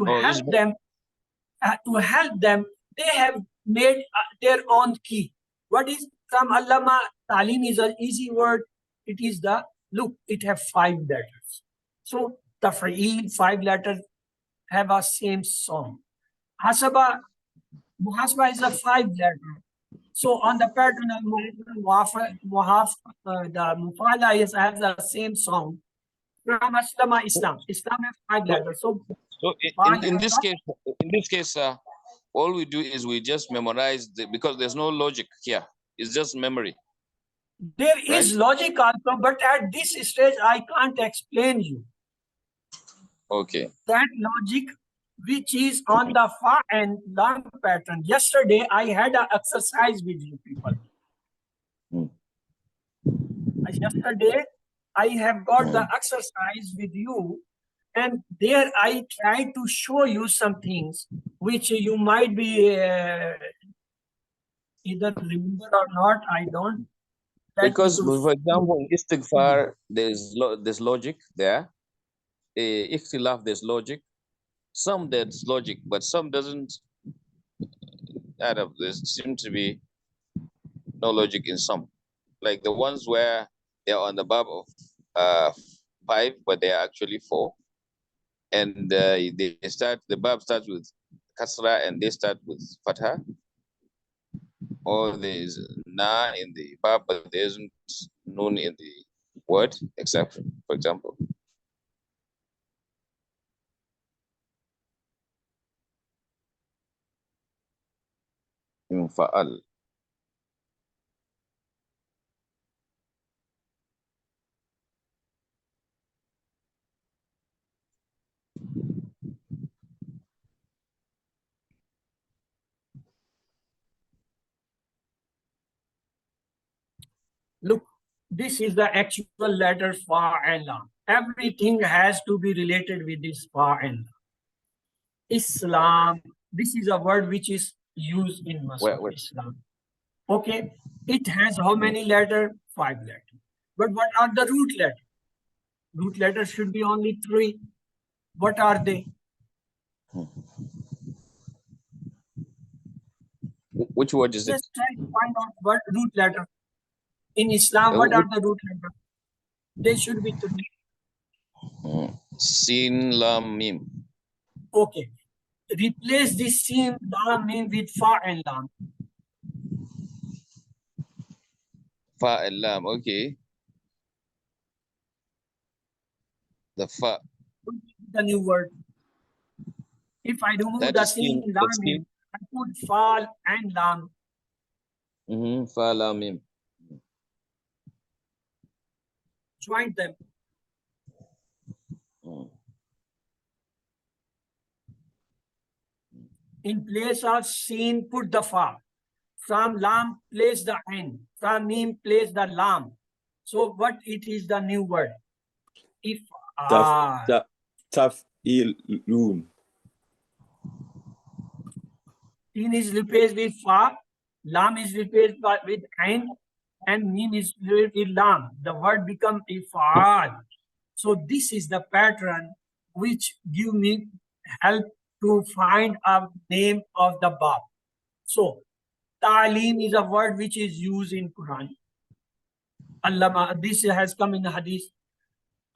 help them, they have made their own key. What is from Allama? Talim is an easy word. It is look, it have 5 letters. So Tafreed, 5 letters have a same song. Muhasaba is a 5 letter. So on the pattern of the Mufala has the same song. From Aslama, Islam has 5 letters. So in this case, all we do is we just memorize because there's no logic here. It's just memory. There is logic also, but at this stage, I can't explain you. Okay. That logic, which is on the far and long pattern. Yesterday, I had an exercise with you people. Yesterday, I have got the exercise with you, and there I tried to show you some things which you might be either remember or not. I don't. Because, for example, in istighfar, there's logic there. Ikhtilaf, there's logic. Some there's logic, but some doesn't. add up. There seems to be no logic in some, like the ones where they're on the bab of 5, but they are actually 4, and the bab starts with kasra and they start with fatha, or there is na in the bab, but there isn't nun in the word, exception, for example. Fa'al. Look, this is the actual letter fa and lam. Everything has to be related with this fa and lam. Islam, this is a word which is used in Muslim Islam. Okay, it has how many letters? 5 letters. But what are the root letters? Root letters should be only 3. What are they? Which word is it? Just try to find out what root letter. In Islam, what are the root letters? They should be 3. Sin, lam, mim. Okay. Replace this sin, lam, mim with fa and lam. Fa and lam, okay. The fa. The new word. If I remove That the is sin, sin, lam, that's mim, I put fa and lam. Fa, lam, mim. Join them. In place of sin, put the fa. From lam, place the ain. From mim, place the lam. So what it is the new word? If Taf'ilun. sin is replaced with fa, lam is replaced with ain, and mim is replaced with lam. The word become if'al. So this is the pattern which give me help to find a name of the bab. So ta'lim is a word which is used in Quran. Allama, this has come in the hadith.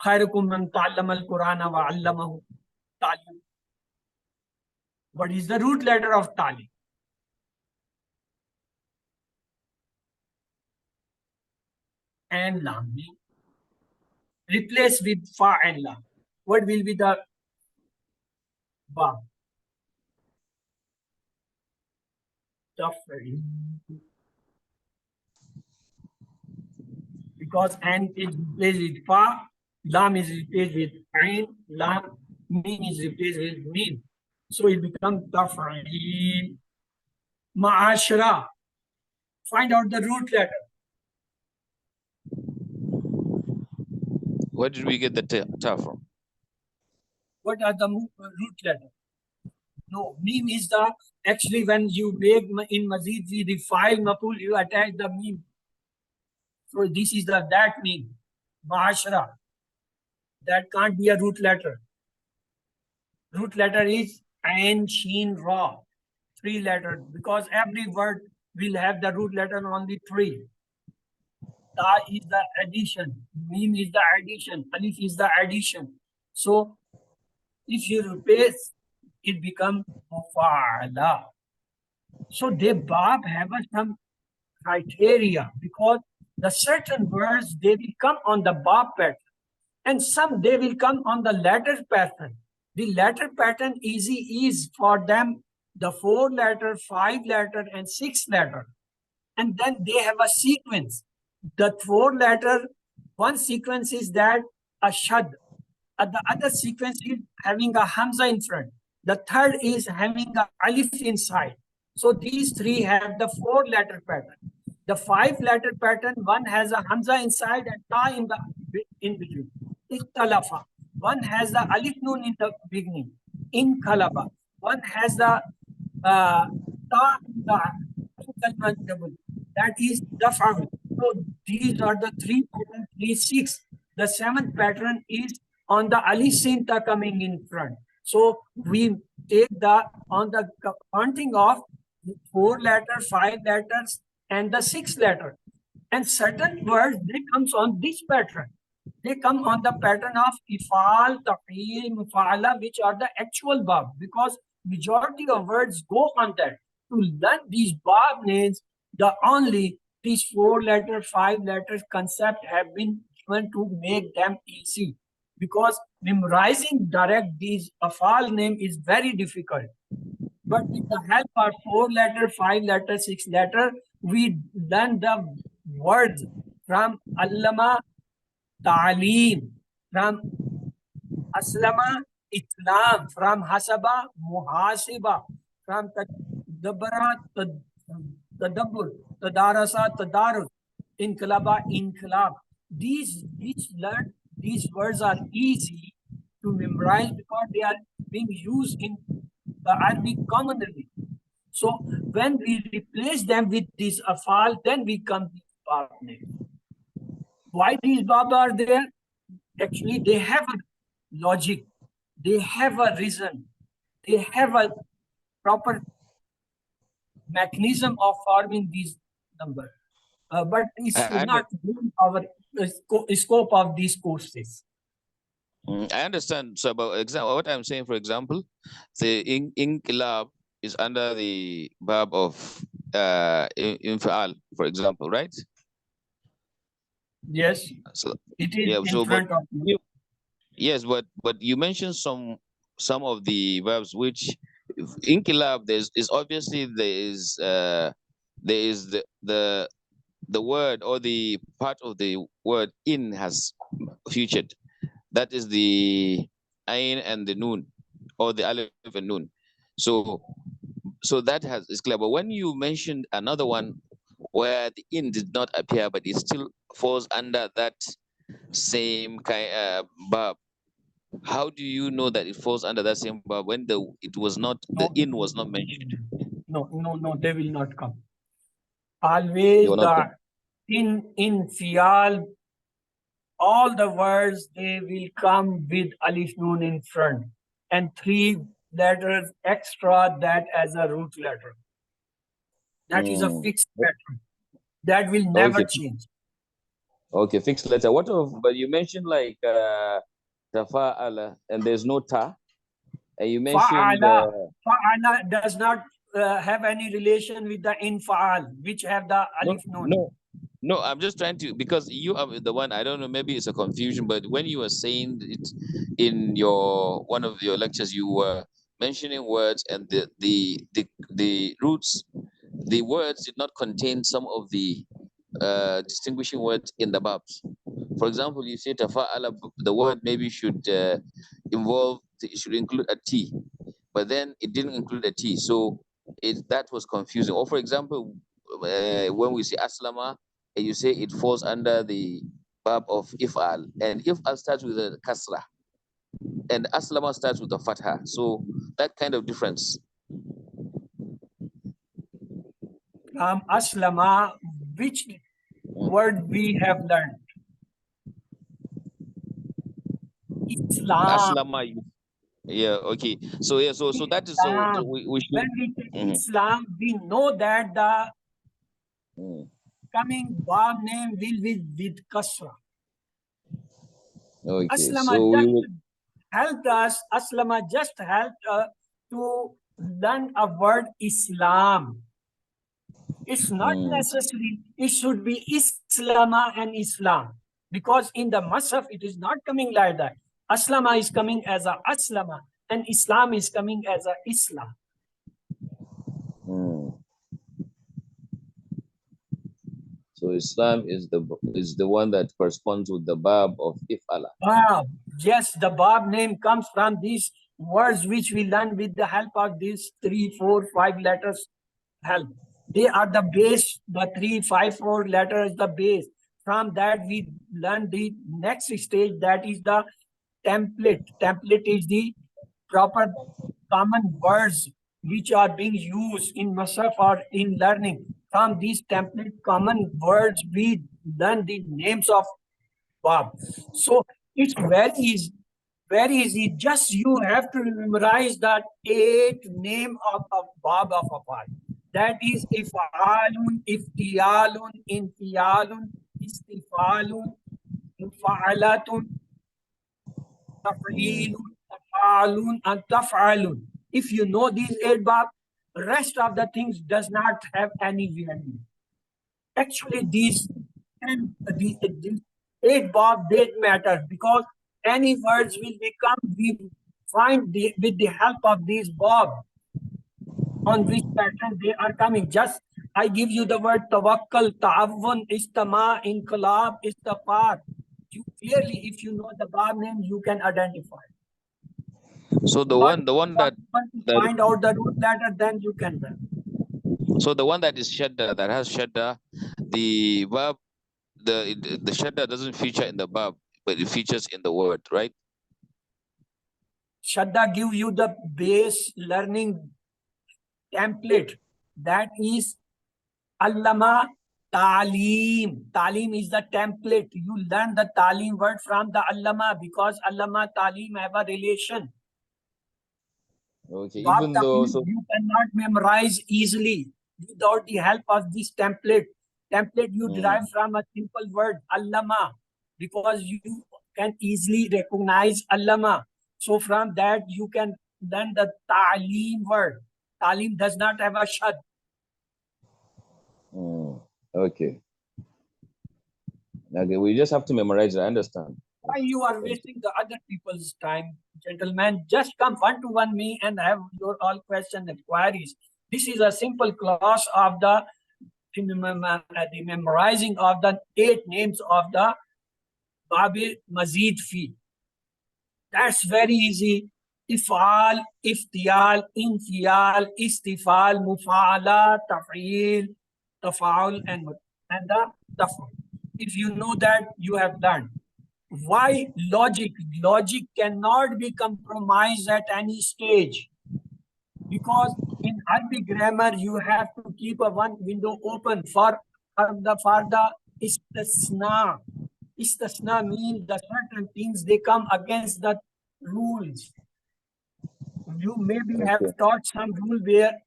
Khairukum man ta'allama al-Qur'ana wa 'allamahu. Ta'lim. What is the root letter of ta'lim? And lam. Replace with fa and lam. What will be the bab? Because an is replaced with fa, lam is replaced with ain, lam, mim is replaced with mim. So it becomes taf'il. Ma'ashra. Find out the root letter. Where did we get the ta from? What are the root letters? No, mim is the, actually when you make in Mazid, we refile maful, you attach the mim. So this is that mim, ma'ashra. That can't be a root letter. Root letter is ain, sheen, ra. 3 letters, because every word will have the root letter only 3. Ta is the addition, mim is the addition, alif is the addition. So if you replace, it becomes mufa'ala. So they bab have some criteria, because the certain words they will come on the bab pattern, and some they will come on the letter pattern. The letter pattern is for them the 4 letter, 5 letter, and 6 letter, and then they have a sequence. The 4 letter, one sequence is that a shad. The other sequence is having a hamza in front. The third is having a alif inside. So these 3 have the 4 letter pattern. The 5 letter pattern, one has a hamza inside and ta in between. Ikhtalafa. One has the alif nun in the beginning. In khalaba. One has the ta in the that is daf'al. So these are the 3 pattern, 3, 6. The 7th pattern is on the alif sin ta coming in front. So we take the on the counting of 4 letters, 5 letters, and the 6 letter. And certain words, they comes on this pattern. They come on the pattern of ifal, taqil, mufala, which are the actual bab, because majority of words go on that. To learn these bab names, the only these 4 letters, 5 letters concept have been given to make them easy. Because memorizing direct these afal name is very difficult. But with the help of 4 letter, 5 letter, 6 letter, we learn the words from allama, ta'aleem, from aslama, islam, from hasaba, muhasiba, from tadabbara, tadabbur, tadarasa, tadarus, inqilaba, inqilab. These words are easy to memorize because they are being used in the Arabic commonly. So when we replace them with these afal, then we come to bab names. Why these bab are there? Actually, they have a logic, they have a reason, they have a proper mechanism of forming these numbers. But it's not our scope of these courses. I understand. So, about example, what I'm saying, for example, the inqilab is under the bab of infa'al, for example, right? Yes, So it is yeah. in So, front of you. yes, but you mentioned some of the verbs which inqilab is obviously there is the word or the part of the word in has featured. That is the ain and the noon, or the alif and noon. So that is clear. But when you mentioned another one where the in did not appear, but it still falls under that same kind verb, how do you know that it falls under that same verb when the in was not mentioned? No, they will not come. They Always will not the come. in fial, all the words, they will come with alif noon in front and 3 letters extra that as a root letter. That is a fixed pattern. That will never Okay. change. Okay, fixed letter. But you mentioned like tafa'ala and there's no ta. And you mentioned Fa'ala does not have any relation with the infa'al, which have the alif noon. No, I'm just trying to, because you are the one, I don't know, maybe it's a confusion, but when you were saying it in one of your lectures, you were mentioning words and the roots, the words did not contain some of the distinguishing words in the verbs. For example, you say tafa'ala, the word maybe should should include a T, but then it didn't include a T. So that was confusing. Or for example, when we say aslama, and you say it falls under the verb of if'al, and if'al starts with a kasra, and aslama starts with a fatha. So that kind of difference. Aslama, which word we have learned? Islam. Aslama. Yeah, okay. So yeah, so that is so we should. When we take Islam, we know that the coming bab name will be with kasra. Okay, Aslama so we will. Helped us. Aslama just helped to learn a word Islam. It's not necessary. It should be Islama and Islam, because in the Masaf it is not coming like that. Aslama is coming as a Aslama, and Islam is coming as a Islam. So Islam is the one that corresponds with the bab of if'ala. Yes, the bab name comes from these words which we learn with the help of these 3, 4, 5 letters help. They are the base. The 3, 5, 4 letters the base. From that we learn the next stage, that is the template. Template is the proper common words which are being used in Masaf or in learning. From these template common words, we learn the names of bab. So it's very easy. Very easy. Just you have to memorize that 8 name of a bab of a part. That is if'alun, iftiyalun, infiyalun, istifalun, mufa'alatun, taf'ilun, taf'alun, and taf'alun. If you know these 8 bab, rest of the things does not have any value. Actually, these 8 bab don't matter because any words will become, we find with the help of these bab on which pattern they are coming. Just I give you the word tawakkal, ta'awun, istama, inqilab, istafar. You clearly, if you know the bab name, you can identify. So the But one that find out the root letter, then you can learn. so the one that is shadda, that has shadda, the verb, the shadda doesn't feature in the verb, but it features in the word, right? Shadda give you the base learning template. That is allama talim. Talim is the template. You learn the talim word from the allama because allama talim have a relation. Okay, Bab even though so you cannot memorize easily without the help of this template. Template you derive from a simple word, allama, because you can easily recognize allama. So from that you can learn the ta'lim word. Ta'lim does not have a shad. okay. Okay, we just have to memorize it. I understand. Why you are wasting the other people's time, gentlemen? Just come one-to-one me and have your all questions and queries. This is a simple class of the memorizing of the 8 names of the Babi Mazid Fi. That's very easy. Ifal, iftiyal, infiyal, istifal, mufala, taf'il, tafa'ul, and the taf'ul. If you know that, you have learned. Why logic? Logic cannot be compromised at any stage. Because in Arabic grammar, you have to keep a one window open for the istisna. Istisna means the certain things they come against the rules. You maybe have taught some rule where,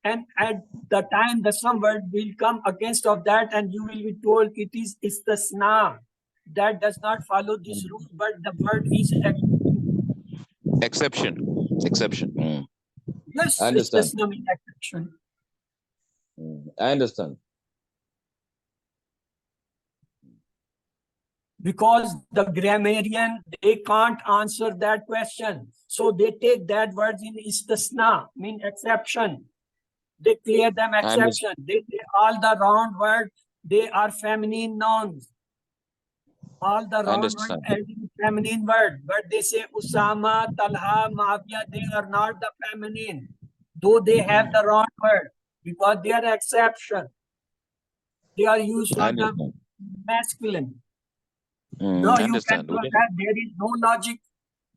and at the time the some word will come against of that, and you will be told it is istisna. That does not follow this rule, but the word is Exception. Exception. yes, I understand. istisna means exception. I understand. Because the grammarian, they can't answer that question. So they take that word in istisna, mean exception. They clear them exception. They say all the round words, they are feminine nouns. All the round words ending feminine word. But they say Usama, Talha, Mafia, they are not the feminine. Though they have the round word. Because they are exception. They are used for the masculine. Now you can look at there is no logic.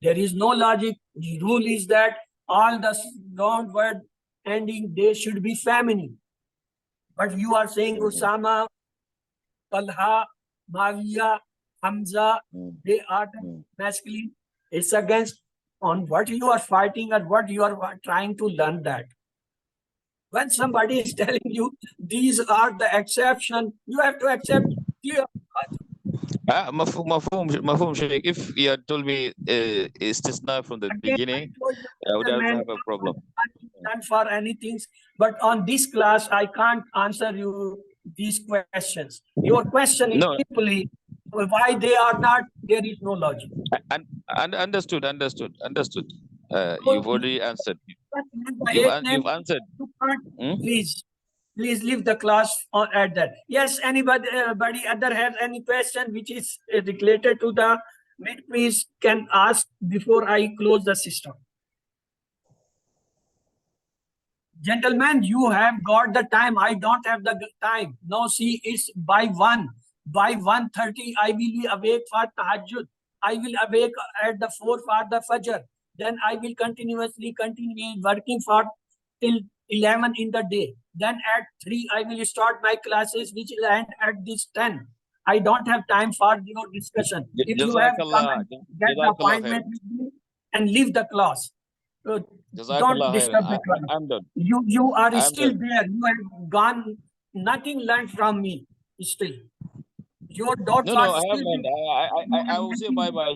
There is no logic. The rule is that all the round word ending they should be feminine. But you are saying Usama, Talha, Mawiya, Hamza, they are the masculine. It's against on what you are fighting and what you are trying to learn that. When somebody is telling you these are the exception, you have to accept clear. Mafhum, Sheikh. If you had told me it's just not from the beginning, I would also have a problem. And for anything, but on this class, I can't answer you these questions. Your question is simply why they are not, there is no logic. And understood. You've already answered. You've answered. Please leave the class at that. Yes, anybody other has any question which is related to the mid quiz can ask before I close the system. Gentlemen, you have got the time. I don't have the time. No, see, it's by 1. By 1:30, I will be awake for tahajjud. I will awake at the 4 for the fajr. Then I will continuously continue working for till 11 in the day. Then at 3, I will start my classes, which will end at this 10. I don't have time for your discussion. If you have come and get the appointment with me and leave the class. So Jazakallah khairan. disturb the class. I'm done. You are I'm still done. there. You have gone, nothing learned from me still. Your doubts No, are I still haven't. I will say bye bye.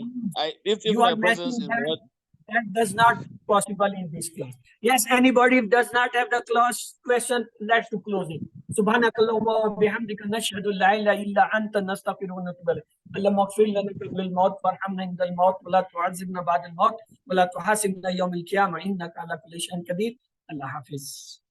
If you are my presence matching is that. heard, That does not possible in this class. Yes, anybody if does not have the class question, let's to close it. Subhanakallahumma wa bihamdika nashhadu la ilaha illa anta nastaghfiruka wa natubu ilayk. Allahumma ighfir lana qabla al-maut warhamna inda al-maut wa la tu'azzibna ba'da al-maut wa la tuhasibna yawm al-qiyamah innaka ala kulli shay'in qadir. Allah Hafiz.